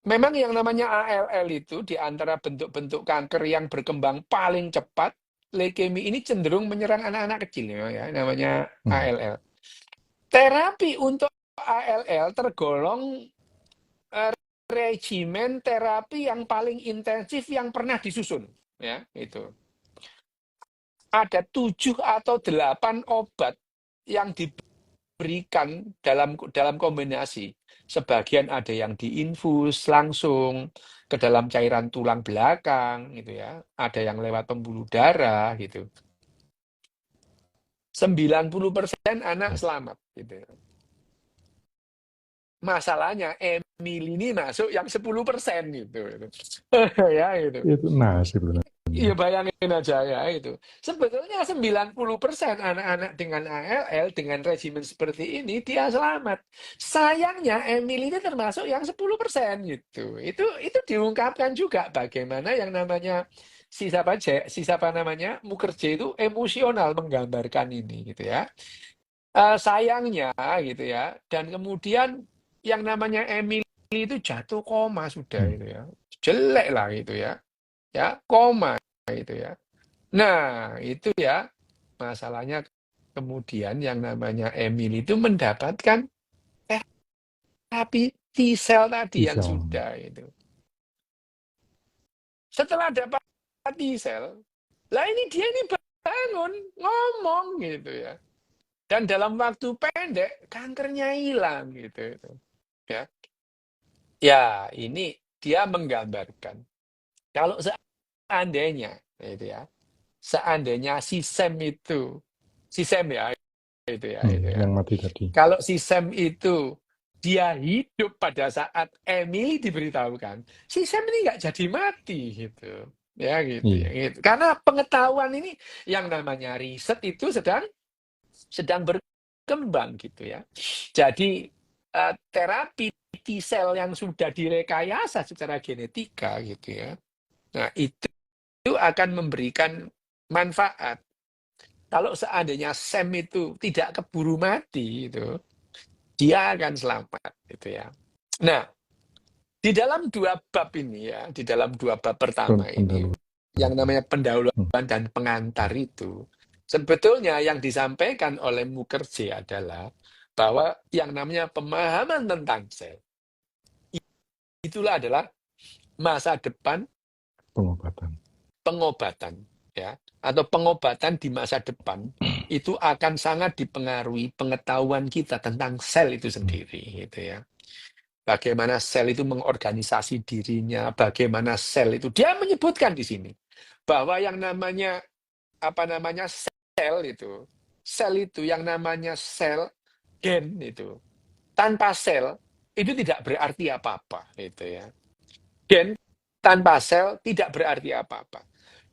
memang yang namanya ALL itu di antara bentuk-bentuk kanker yang berkembang paling cepat, leukemia ini cenderung menyerang anak-anak kecil ya, namanya ALL. Terapi untuk ALL tergolong eh, regimen terapi yang paling intensif yang pernah disusun, ya, itu. Ada 7 atau 8 obat yang diberikan dalam kombinasi. Sebagian ada yang diinfus langsung ke dalam cairan tulang belakang, gitu ya. Ada yang lewat pembuluh darah, gitu. 90% anak selamat, gitu. Masalahnya Emily ini masuk yang 10% gitu. Ya, gitu. Itu nasib benar. Iya bayangin aja ya itu. Sebetulnya 90% anak-anak dengan ALL dengan regimen seperti ini dia selamat. Sayangnya Emily ini termasuk yang 10% gitu. Itu diungkapkan juga bagaimana yang namanya si siapa namanya Mukherjee itu emosional menggambarkan ini gitu ya. Sayangnya gitu ya. Dan kemudian yang namanya Emily itu jatuh koma sudah itu ya. Jelek lah gitu ya. Ya, koma itu ya. Nah, itu ya masalahnya kemudian yang namanya Emil itu mendapatkan terapi T-cell tadi yang Bisa. sudah itu. Setelah dapat T-cell, lah ini dia ini bangun, ngomong gitu ya. Dan dalam waktu pendek kankernya hilang gitu. Ya, ya ini dia menggambarkan kalau seandainya itu ya, seandainya si Sam ya itu ya. Yang mati tadi. Kalau si Sam itu dia hidup pada saat Emily diberitahukan, si Sam ini nggak jadi mati gitu. Ya gitu ya Iya. gitu. Karena pengetahuan ini yang namanya riset itu sedang berkembang gitu ya. Jadi terapi T-cell yang sudah direkayasa secara genetika gitu ya. Nah, itu akan memberikan manfaat. Kalau seandainya Sam itu tidak keburu mati itu, dia akan selamat gitu ya. Nah, di dalam 2 bab ini ya, di dalam 2 bab pertama ini, Pendahuluan. yang namanya pendahuluan dan pengantar itu, sebetulnya yang disampaikan oleh Mukherjee adalah bahwa yang namanya pemahaman tentang sel, itulah adalah masa depan Pengobatan. pengobatan, ya, atau pengobatan di masa depan itu akan sangat dipengaruhi pengetahuan kita tentang sel itu sendiri, gitu ya. Bagaimana sel itu mengorganisasi dirinya, bagaimana sel itu. Dia menyebutkan di sini bahwa yang namanya sel itu yang namanya sel gen itu. Tanpa sel itu tidak berarti apa-apa, gitu ya. Gen tanpa sel tidak berarti apa-apa.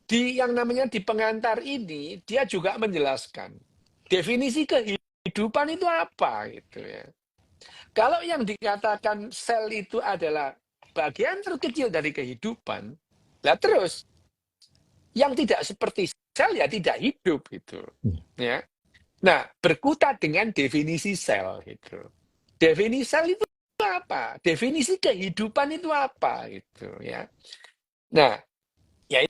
Di yang namanya di pengantar ini dia juga menjelaskan definisi kehidupan itu apa, gitu ya. Kalau yang dikatakan sel itu adalah bagian terkecil dari kehidupan, lah terus yang tidak seperti sel ya tidak hidup gitu, ya. Nah, berkutat dengan definisi sel gitu. Definisi sel itu apa? Definisi kehidupan itu apa gitu ya. Nah, ya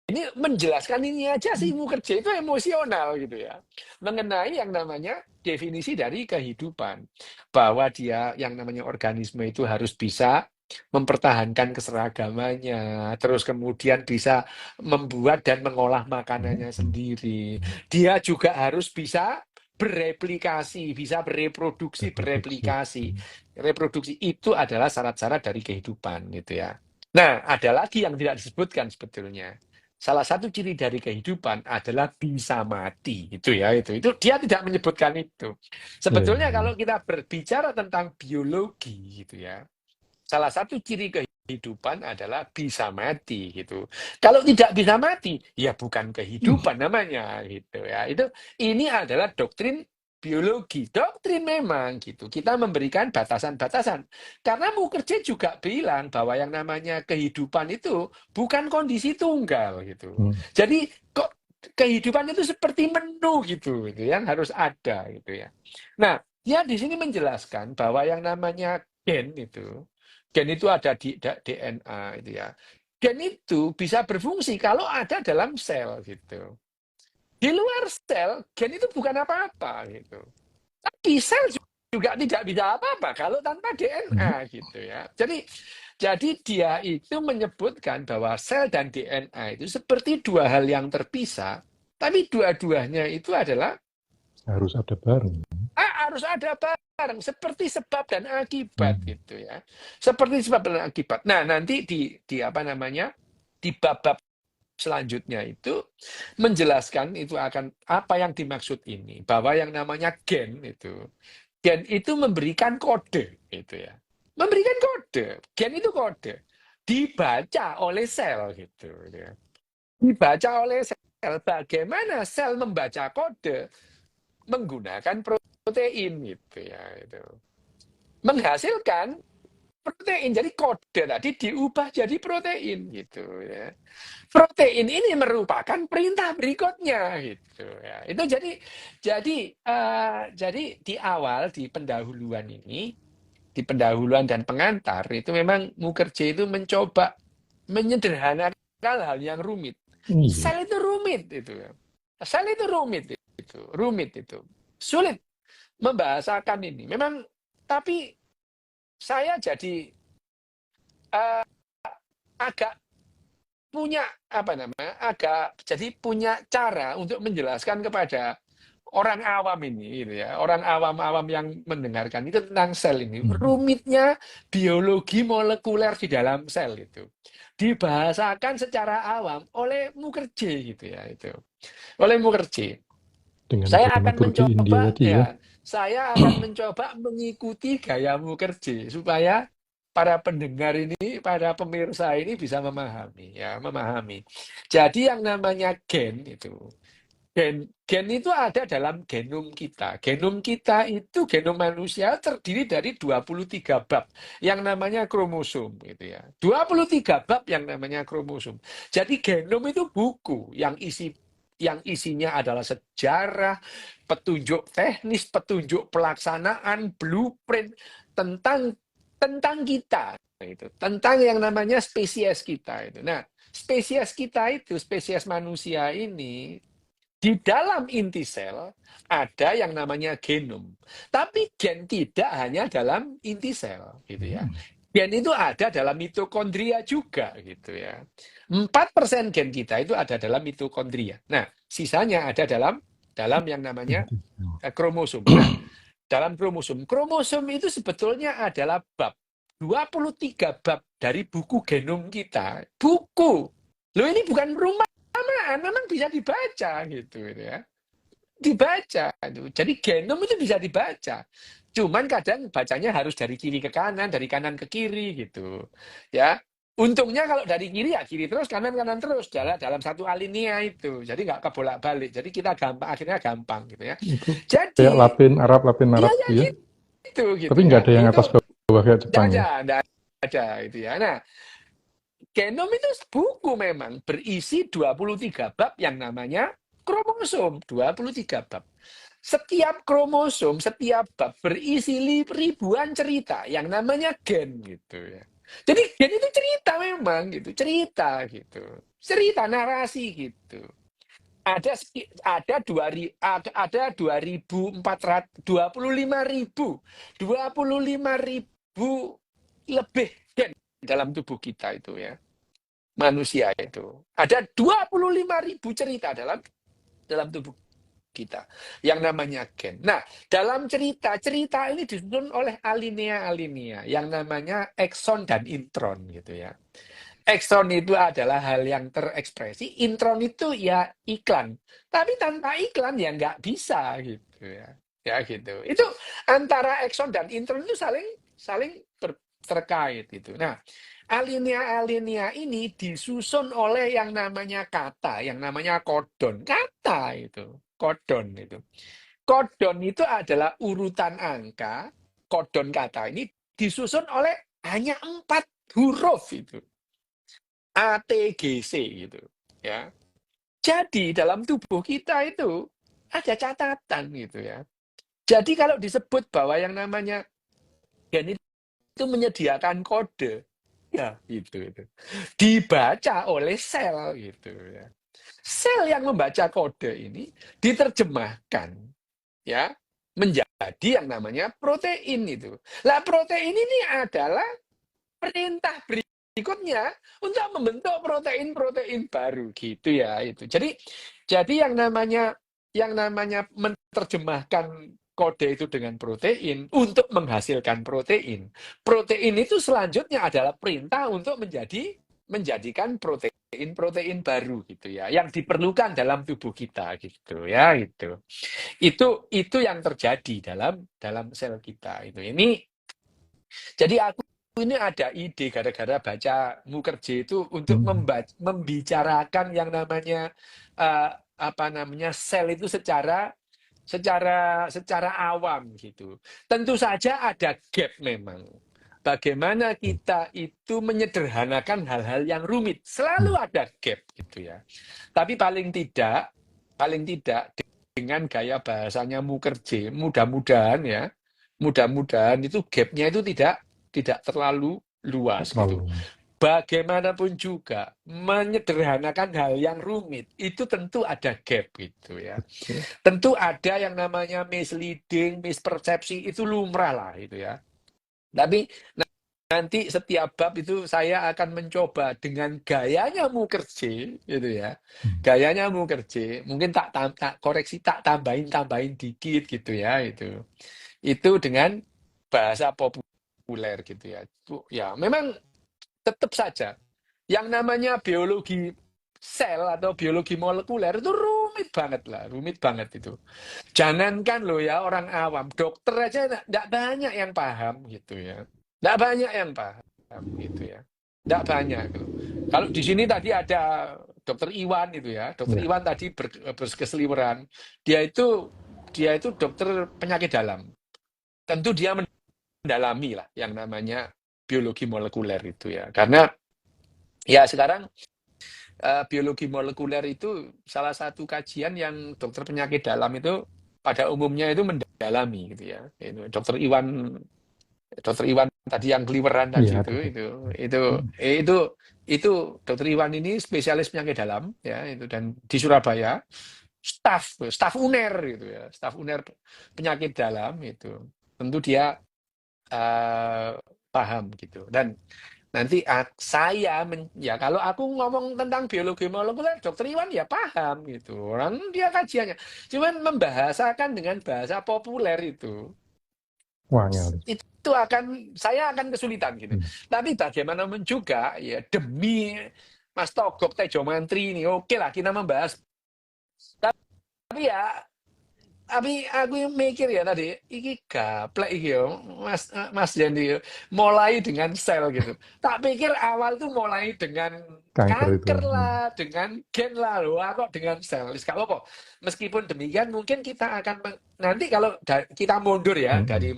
ini menjelaskan ini aja sih Mukherjee itu emosional gitu ya. Mengenai yang namanya definisi dari kehidupan. Bahwa dia yang namanya organisme itu harus bisa mempertahankan keseragamannya, terus kemudian bisa membuat dan mengolah makanannya sendiri. Dia juga harus bisa bereplikasi, bisa bereplikasi. Reproduksi itu adalah syarat-syarat dari kehidupan gitu ya. Nah, ada lagi yang tidak disebutkan sebetulnya. salah satu ciri dari kehidupan adalah bisa mati. Itu ya, itu dia tidak menyebutkan itu. Iya, Sebetulnya iya. kalau kita berbicara tentang biologi gitu ya, salah satu ciri kehidupan adalah bisa mati gitu. Kalau tidak bisa mati, ya bukan kehidupan namanya gitu ya. Ini adalah doktrin biologi, doktrin memang gitu. Kita memberikan batasan-batasan. Karena Mukherjee juga bilang bahwa yang namanya kehidupan itu bukan kondisi tunggal gitu. Hmm. Jadi kok kehidupan itu seperti menu gitu yang harus ada gitu ya. Nah, dia di sini menjelaskan bahwa yang namanya gen itu ada di DNA itu ya. Gen itu bisa berfungsi kalau ada dalam sel gitu. Di luar sel, gen itu bukan apa-apa gitu. Tapi sel juga tidak bisa apa-apa kalau tanpa DNA gitu ya. Jadi dia itu menyebutkan bahwa sel dan DNA itu seperti dua hal yang terpisah, tapi dua-duanya itu adalah Harus ada bareng. harus ada bareng seperti sebab dan akibat Hmm. gitu ya. Seperti sebab dan akibat. Nah, nanti di apa namanya? Di bab-bab selanjutnya itu menjelaskan itu akan apa yang dimaksud ini, bahwa yang namanya gen itu memberikan kode gitu ya. Memberikan kode. Gen itu kode dibaca oleh sel gitu ya. Dibaca oleh sel. Bagaimana sel membaca kode? Menggunakan protein gitu ya itu. Menghasilkan protein. Jadi kode tadi diubah jadi protein gitu ya. Protein ini merupakan perintah berikutnya gitu ya. Itu jadi di awal di pendahuluan ini, di pendahuluan dan pengantar itu memang Mukherjee itu mencoba menyederhanakan hal yang rumit. Iya. Sel itu rumit itu ya. Sel itu rumit itu. Sulit membahasakan ini. Memang tapi saya jadi eh, agak punya apa namanya? Agak jadi punya cara untuk menjelaskan kepada orang awam ini gitu ya. Orang awam-awam yang mendengarkan itu tentang sel ini. Hmm. Rumitnya biologi molekuler di dalam sel itu. Dibahasakan secara awam oleh Mukherjee gitu ya itu. Oleh Mukherjee. Dengan Saya akan dramaturgi India mencoba, tadi ya. ya, saya akan mencoba mengikuti gaya Mukherjee supaya para pendengar ini, para pemirsa ini bisa memahami, ya, memahami. Jadi yang namanya gen itu ada dalam genom kita. Genom kita itu genom manusia terdiri dari 23 bab yang namanya kromosom gitu ya. 23 bab yang namanya kromosom. Jadi genom itu buku yang isinya adalah sejarah, petunjuk teknis, petunjuk pelaksanaan, blueprint tentang tentang kita itu, tentang yang namanya spesies kita itu. Nah, spesies kita itu, spesies manusia ini di dalam inti sel ada yang namanya genom. Tapi gen tidak hanya dalam inti sel, gitu ya. Gen itu ada dalam mitokondria juga, gitu ya. 4% gen kita itu ada dalam mitokondria. Nah, sisanya ada dalam yang namanya Inti. kromosom. Nah, dalam kromosom itu sebetulnya adalah bab. 23 bab dari buku genom kita. Buku. Loh ini bukan rumah memang bisa dibaca gitu ya. Dibaca itu. Jadi genom itu bisa dibaca. Cuman kadang bacanya harus dari kiri ke kanan, dari kanan ke kiri gitu. Ya. Untungnya kalau dari kiri ya kiri terus, kanan kanan terus dalam satu alinea itu. Jadi nggak kebolak-balik. Jadi kita gampang akhirnya gampang gitu ya. Itu kayak Jadi Latin iya Arab ya gitu ya. gitu Tapi ya. nggak ada yang Itu atas bawah kayak Jepang ya. enggak ada itu ya. Nah, genom itu buku memang berisi 23 bab yang namanya kromosom, 23 bab. Setiap kromosom, setiap bab berisi ribuan cerita yang namanya gen gitu ya. Jadi gen itu cerita memang gitu, cerita gitu. Cerita narasi gitu. Ada 25.000 lebih gen dalam tubuh kita itu ya, manusia itu. Ada 25.000 cerita dalam dalam tubuh kita yang namanya gen. Nah, dalam cerita ini disusun oleh alinea-alinea yang namanya ekson dan intron gitu ya. Ekstron itu adalah hal yang terekspresi, intron itu ya iklan. Tapi tanpa iklan ya nggak bisa gitu ya. Ya gitu. Itu antara ekstron dan intron itu saling saling terkait gitu. Nah, alinea-alinea ini disusun oleh yang namanya kata, yang namanya kodon. Kata itu, kodon itu. Kodon itu adalah urutan angka, kodon kata ini disusun oleh hanya 4 huruf itu. A, T, G, C gitu. Ya. Jadi dalam tubuh kita itu ada catatan gitu ya. Jadi kalau disebut bahwa yang namanya gen itu menyediakan kode, ya itu. Dibaca oleh sel gitu ya. Sel yang membaca kode ini diterjemahkan ya menjadi yang namanya protein itu. Lah protein ini adalah perintah berikutnya untuk membentuk protein-protein baru gitu ya itu. Jadi yang namanya menerjemahkan kode itu dengan protein untuk menghasilkan protein. Protein itu selanjutnya adalah perintah untuk menjadikan protein baru gitu ya, yang diperlukan dalam tubuh kita gitu ya itu. Itu yang terjadi dalam sel kita itu. Jadi aku ini ada ide gara-gara baca Mukherjee itu untuk membicarakan yang namanya apa namanya sel itu secara awam gitu. Tentu saja ada gap memang. Bagaimana kita itu menyederhanakan hal-hal yang rumit, selalu ada gap gitu ya. Tapi paling tidak dengan gaya bahasanya Mukherjee, mudah-mudahan itu gapnya itu tidak terlalu luas gitu. Terlalu. Bagaimanapun juga menyederhanakan hal yang rumit itu tentu ada gap gitu ya. Betul. Tentu ada yang namanya misleading, mispersepsi itu lumrah lah itu ya. Tapi nanti setiap bab itu saya akan mencoba dengan gayanya Mukherjee gitu ya. Gayanya Mukherjee, mungkin tak koreksi, tak tambahin dikit gitu ya itu. Itu dengan bahasa populer gitu ya. Ya, memang tetap saja yang namanya biologi sel atau biologi molekuler itu rumit banget itu. Jangankan lo ya orang awam, dokter aja enggak banyak yang paham gitu ya. Enggak banyak yang paham gitu ya. Enggak banyak gitu. Kalau di sini tadi ada dokter Iwan itu ya. Dokter Ya. Iwan tadi berkeseliweran. Dia itu dokter penyakit dalam. Tentu dia mendalami lah yang namanya biologi molekuler itu ya. Karena ya sekarang biologi molekuler itu salah satu kajian yang dokter penyakit dalam itu pada umumnya itu mendalami gitu ya. Itu Dokter Iwan tadi yang keliweran tadi Iya, itu Dokter Iwan ini spesialis penyakit dalam ya itu dan di Surabaya staf UNER gitu ya, staf UNER penyakit dalam itu. Tentu dia paham gitu dan nanti ya kalau aku ngomong tentang biologi molekuler, dokter Iwan ya paham gitu. Orang dia kajiannya. Cuman membahasakan dengan bahasa populer wah, saya akan kesulitan gitu. Hmm. Tapi bagaimanapun juga ya demi Mas Togok Tejo Mantri ini oke lah kita membahas. Tapi ya tapi aku mikir ya tadi, iki gaplek iki yo, Mas Yandi yo. Mulai dengan sel gitu. Tak pikir awal tuh mulai dengan Kanker itu. kanker lah, dengan gen lah loh, kok dengan sel. Wis gak apa-apa. Meskipun demikian mungkin kita akan nanti kalau kita mundur ya dari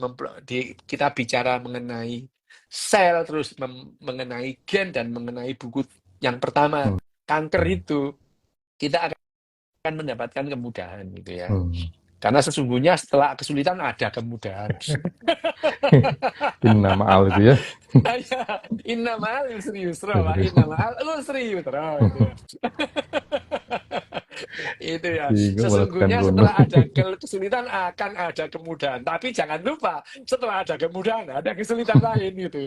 kita bicara mengenai sel terus mengenai gen dan mengenai buku yang pertama kanker itu kita akan mendapatkan kemudahan gitu ya. Karena sesungguhnya setelah kesulitan ada kemudahan. Ini nama Al itu ya. Inna ma'al usri yusra wa inna ma'al usri yusra itu. Itu ya. Dibalaskan Sesungguhnya Bono. setelah ada kesulitan akan ada kemudahan. Tapi jangan lupa setelah ada kemudahan ada kesulitan lain gitu.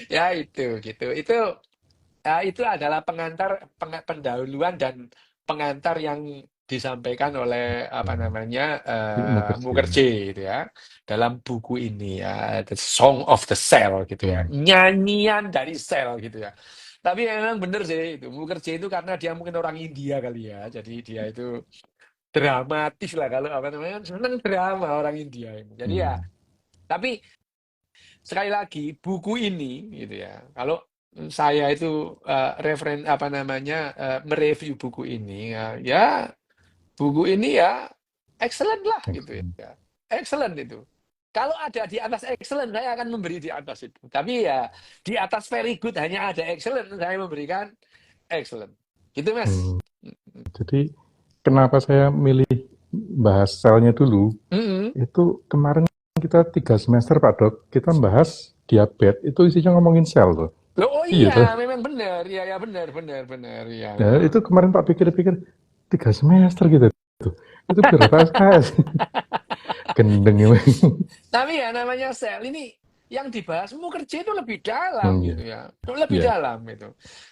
Ya itu gitu. Itu adalah pendahuluan dan pengantar yang disampaikan oleh apa namanya Mukherjee. Mukherjee gitu ya dalam buku ini ya The Song of the Cell gitu ya, Hmm. nyanyian dari sel gitu ya. Tapi memang bener sih itu Mukherjee itu karena dia mungkin orang India kali ya, jadi dia itu dramatis lah kalau apa namanya seneng drama orang India ini. Jadi ya, Hmm. tapi sekali lagi buku ini gitu ya. Kalau saya itu referen apa namanya mereview buku ini ya buku ini ya excellent lah gitu Excellent. ya. Excellent itu. Kalau ada di atas excellent saya akan memberi di atas itu. Tapi ya di atas very good hanya ada excellent saya memberikan excellent. Gitu Mas. Hmm. Jadi kenapa saya milih bahas selnya dulu? Mm-mm. Itu kemarin kita 3 semester Pak Dok, kita bahas diabetes, itu isinya ngomongin sel tuh. Loh, oh Iya tuh. iya, memang benar. Iya, ya benar, benar, benar. Iya, Nah, memang. itu kemarin Pak pikir-pikir 3 semester gitu. Itu berapa SKS? Gendeng ya. Tapi ya namanya sel ini yang dibahas Mukherjee itu lebih dalam Iya. gitu ya. Lebih Iya. dalam itu.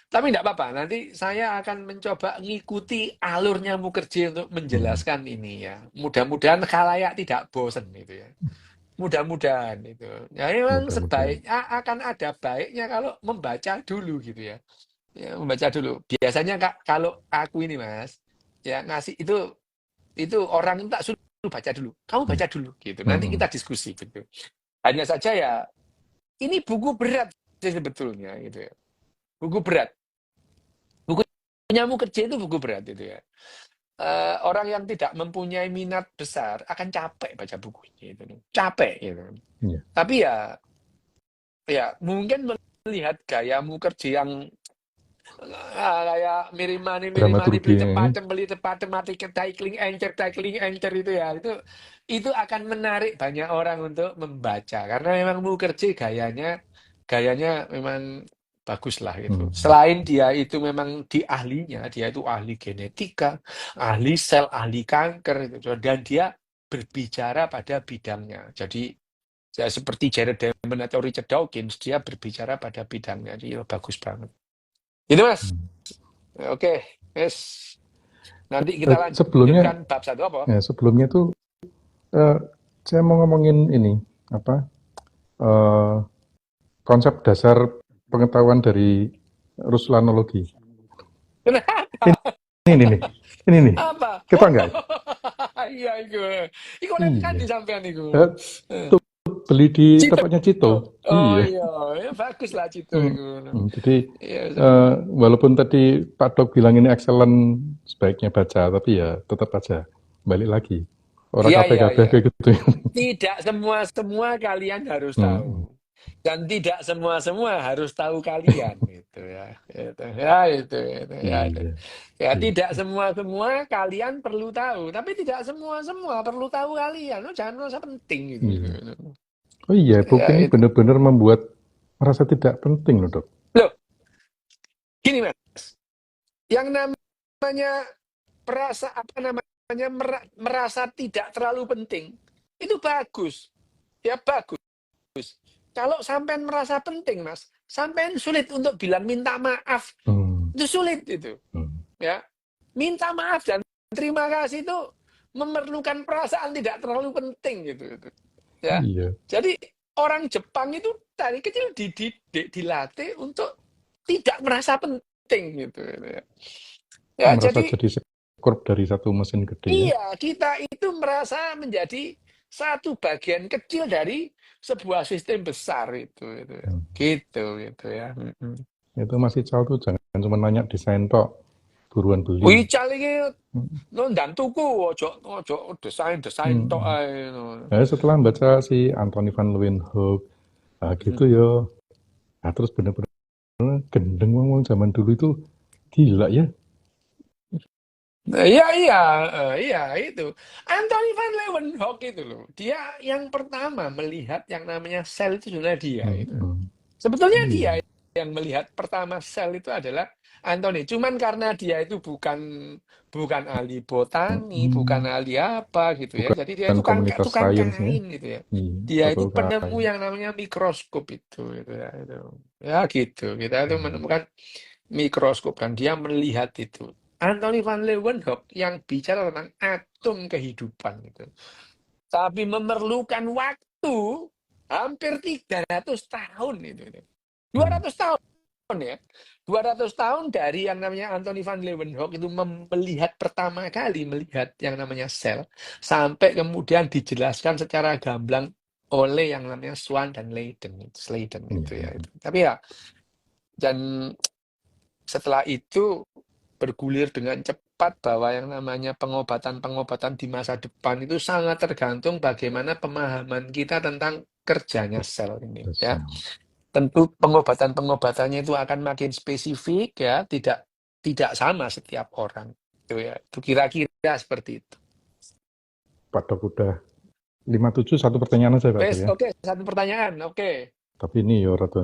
Tapi tidak apa-apa, nanti saya akan mencoba ngikuti alurnya Mukherjee untuk Hmm. menjelaskan ini ya. Mudah-mudahan khalayak tidak bosen gitu ya. Mudah-mudahan itu. Ya memang Mudah-mudahan. akan ada baiknya kalau membaca dulu gitu ya. Ya, membaca dulu. Biasanya Kak, kalau aku ini Mas, ya ngasih itu orang tak suruh baca dulu. Kamu Hmm. baca dulu gitu. Nanti Hmm. kita diskusi gitu. Hanya saja ya ini buku berat sih sebetulnya gitu ya. Buku berat. Bukunya Mukherjee itu buku berat itu ya. Orang yang tidak mempunyai minat besar akan capek baca bukunya itu. Capek gitu. Iya. Tapi ya mungkin melihat gaya Mukherjee yang kayak mirimani Dramaturgi. beli cepat mati ke tackling encer itu ya itu akan menarik banyak orang untuk membaca karena memang Mukherjee gayanya memang bagus lah gitu. Hmm. Selain dia itu memang dia itu ahli genetika, ahli sel, ahli kanker gitu. Dan dia berbicara pada bidangnya. Jadi ya, seperti Jared Diamond atau Richard Dawkins, dia berbicara pada bidangnya. Jadi bagus banget. Itu Mas. Hmm. Oke, yes. Nanti kita Sebelumnya, lanjutkan bab satu apa? ya sebelumnya tuh eh, saya mau ngomongin ini apa eh, konsep dasar pengetahuan dari Ruslanologi. Kenapa? Ini nih, ini nih. Apa? Kita enggak? Iya, itu. Iku kan Iya. di sampean iku. Eh, Eh, tuh beli di Cito. tempatnya Cito. Oh Iya. iya, ya, bagus lah Cito Hmm. iku. Jadi Iya, walaupun tadi Pak Dok bilang ini excellent, sebaiknya baca, tapi ya tetap aja balik lagi. Orang iya, iya, KPKB iya. kayak gitu. Tidak semua kalian harus Hmm. tahu. Dan tidak semua harus tahu kalian gitu ya. Itu, ya, itu. Iya. Ya, tidak Gitu. semua kalian perlu tahu, tapi tidak semua perlu tahu kalian. Lo jangan merasa penting gitu. Iya. Oh iya, buku Ya, ini itu. benar-benar membuat merasa tidak penting loh, Dok. Loh, gini Mas. Yang namanya merasa tidak terlalu penting, itu bagus. Ya bagus. Kalau sampean merasa penting, Mas, sampean sulit untuk bilang minta maaf. Hmm. Itu sulit itu. Hmm. Ya. Minta maaf dan terima kasih itu memerlukan perasaan tidak terlalu penting gitu. Ya. Iya. Jadi orang Jepang itu dari kecil dididik, dilatih untuk tidak merasa penting gitu ya. Ya, Merasa jadi jadi sekup dari satu mesin gede ya. iya, kita itu merasa menjadi satu bagian kecil dari sebuah sistem besar itu ya. Hmm. Gitu ya. Itu masih caw tuh jangan cuma nanya desain tok, buruan beli. Wical iki Hmm. ndan tuku ojo desain tok Hmm. ae ngono. Nah, setelah baca si Anthony van Leeuwenhoek, gitu ya. Nah, terus bener-bener gendeng ngomong zaman dulu itu gila ya. Nah, iya itu. Anthony van Leeuwenhoek itu loh. Dia yang pertama melihat yang namanya sel itu sebenarnya dia Hmm. itu. Hmm. Sebetulnya dia Iya. yang melihat pertama sel itu adalah Anthony. Cuman karena dia itu bukan ahli botani, bukan Hmm. ahli apa gitu ya. Jadi dia Bukan tukang komunitas tukang sains ya. kain gitu ya. Iya, Dia itu betul penemu kain. yang namanya mikroskop itu gitu ya. Ya gitu. Kita itu Hmm. menemukan mikroskop dan dia melihat itu. Anthony van Leeuwenhoek yang bicara tentang atom kehidupan gitu. Tapi memerlukan waktu hampir 300 tahun itu. 200 tahun ya. 200 tahun dari yang namanya Anthony van Leeuwenhoek itu melihat pertama kali melihat yang namanya sel sampai kemudian dijelaskan secara gamblang oleh yang namanya Swan dan Sladen itu ya itu. Tapi ya dan setelah itu bergulir dengan cepat bahwa yang namanya pengobatan-pengobatan di masa depan itu sangat tergantung bagaimana pemahaman kita tentang kerjanya sel ini ya. Tentu pengobatan-pengobatannya itu akan makin spesifik ya, tidak sama setiap orang. Itu ya. Itu kira-kira seperti itu. Pak Dok udah 57 satu pertanyaan saja Pak Dok ya. Oke, satu pertanyaan. Oke. Tapi ini ya rada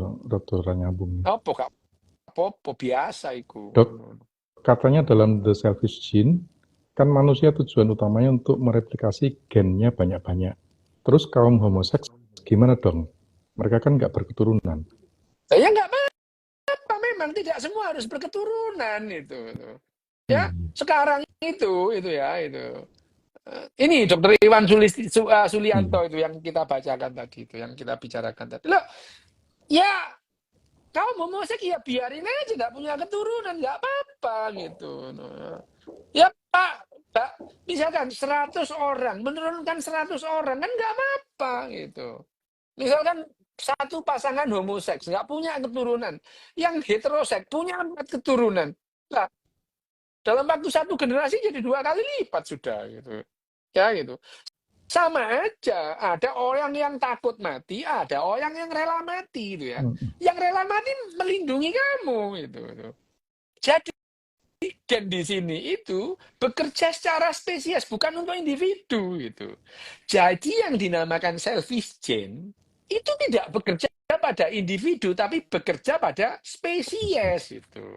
nyambung. Apa kak? Apa biasa iku. Dok, katanya dalam The Selfish Gene kan manusia tujuan utamanya untuk mereplikasi gennya banyak-banyak. Terus kaum homoseks gimana dong? Mereka kan nggak berketurunan. Ya nggak apa-apa, memang tidak semua harus berketurunan itu. Ya, sekarang itu ya itu. Ini Dokter Iwan Sulianto itu yang kita bacakan tadi itu, yang kita bicarakan tadi. Loh, ya kamu homoseks ya biarin aja, nggak punya keturunan, nggak apa-apa gitu. Ya Pak, misalkan 100 orang, menurunkan 100 orang kan nggak apa-apa gitu. Misalkan satu pasangan homoseks nggak punya keturunan, yang heteroseks punya 4 keturunan. Nah, dalam waktu satu generasi jadi 2 kali lipat sudah gitu. Ya gitu. Sama aja, ada orang yang takut mati, ada orang yang rela mati gitu ya. Yang rela mati melindungi kamu gitu. Jadi gen di sini itu bekerja secara spesies, bukan untuk individu gitu. Jadi yang dinamakan selfish gene itu tidak bekerja pada individu, tapi bekerja pada spesies itu.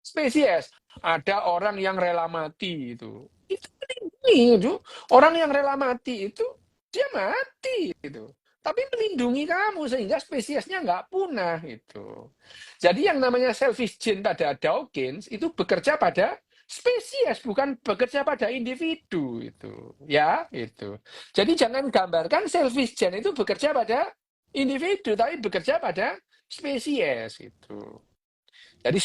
Spesies. Ada orang yang rela mati itu. Itu melindungi itu. Orang yang rela mati itu dia mati itu. Tapi melindungi kamu sehingga spesiesnya nggak punah itu. Jadi yang namanya selfish gene pada Dawkins itu bekerja pada spesies bukan bekerja pada individu itu. Ya, itu. Jadi jangan gambarkan selfish gene itu bekerja pada individu tapi bekerja pada spesies itu. Jadi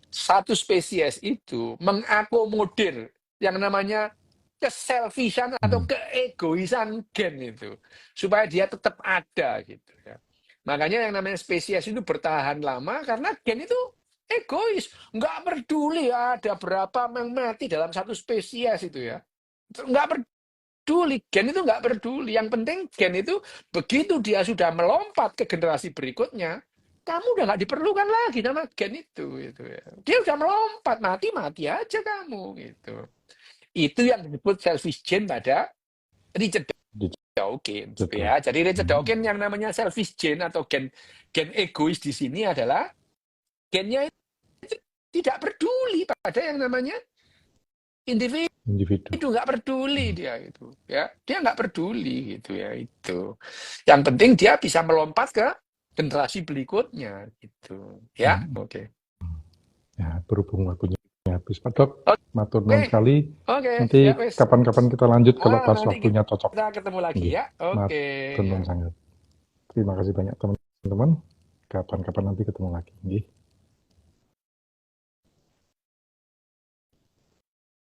satu spesies itu mengakomodir yang namanya keselfishan atau keegoisan gen itu. Supaya dia tetap ada gitu ya. Makanya yang namanya spesies itu bertahan lama karena gen itu egois. Nggak peduli ada berapa yang mati dalam satu spesies itu ya. Nggak peduli, gen itu nggak peduli. Yang penting gen itu begitu dia sudah melompat ke generasi berikutnya, kamu udah nggak diperlukan lagi sama gen itu gitu ya. Dia udah melompat, mati aja kamu gitu. Itu yang disebut selfish gene pada Richard Dawkins ya. Jadi Richard Dawkins yang namanya selfish gene atau gen egois di sini adalah gennya itu tidak peduli pada yang namanya individu. Itu nggak peduli dia itu ya, dia nggak peduli gitu ya itu. Yang penting dia bisa melompat ke generasi berikutnya gitu ya. Oke. Ya, berhubung waktunya habis Pak Dok, matur nuwun Oke. sekali. Oke, Nanti ya wes. kapan-kapan kita lanjut kalau pas Nanti waktunya cocok. kita ketemu lagi ya. Oke. Matur nuwun sangat. Terima kasih banyak teman-teman. Kapan-kapan nanti ketemu lagi. Nggih.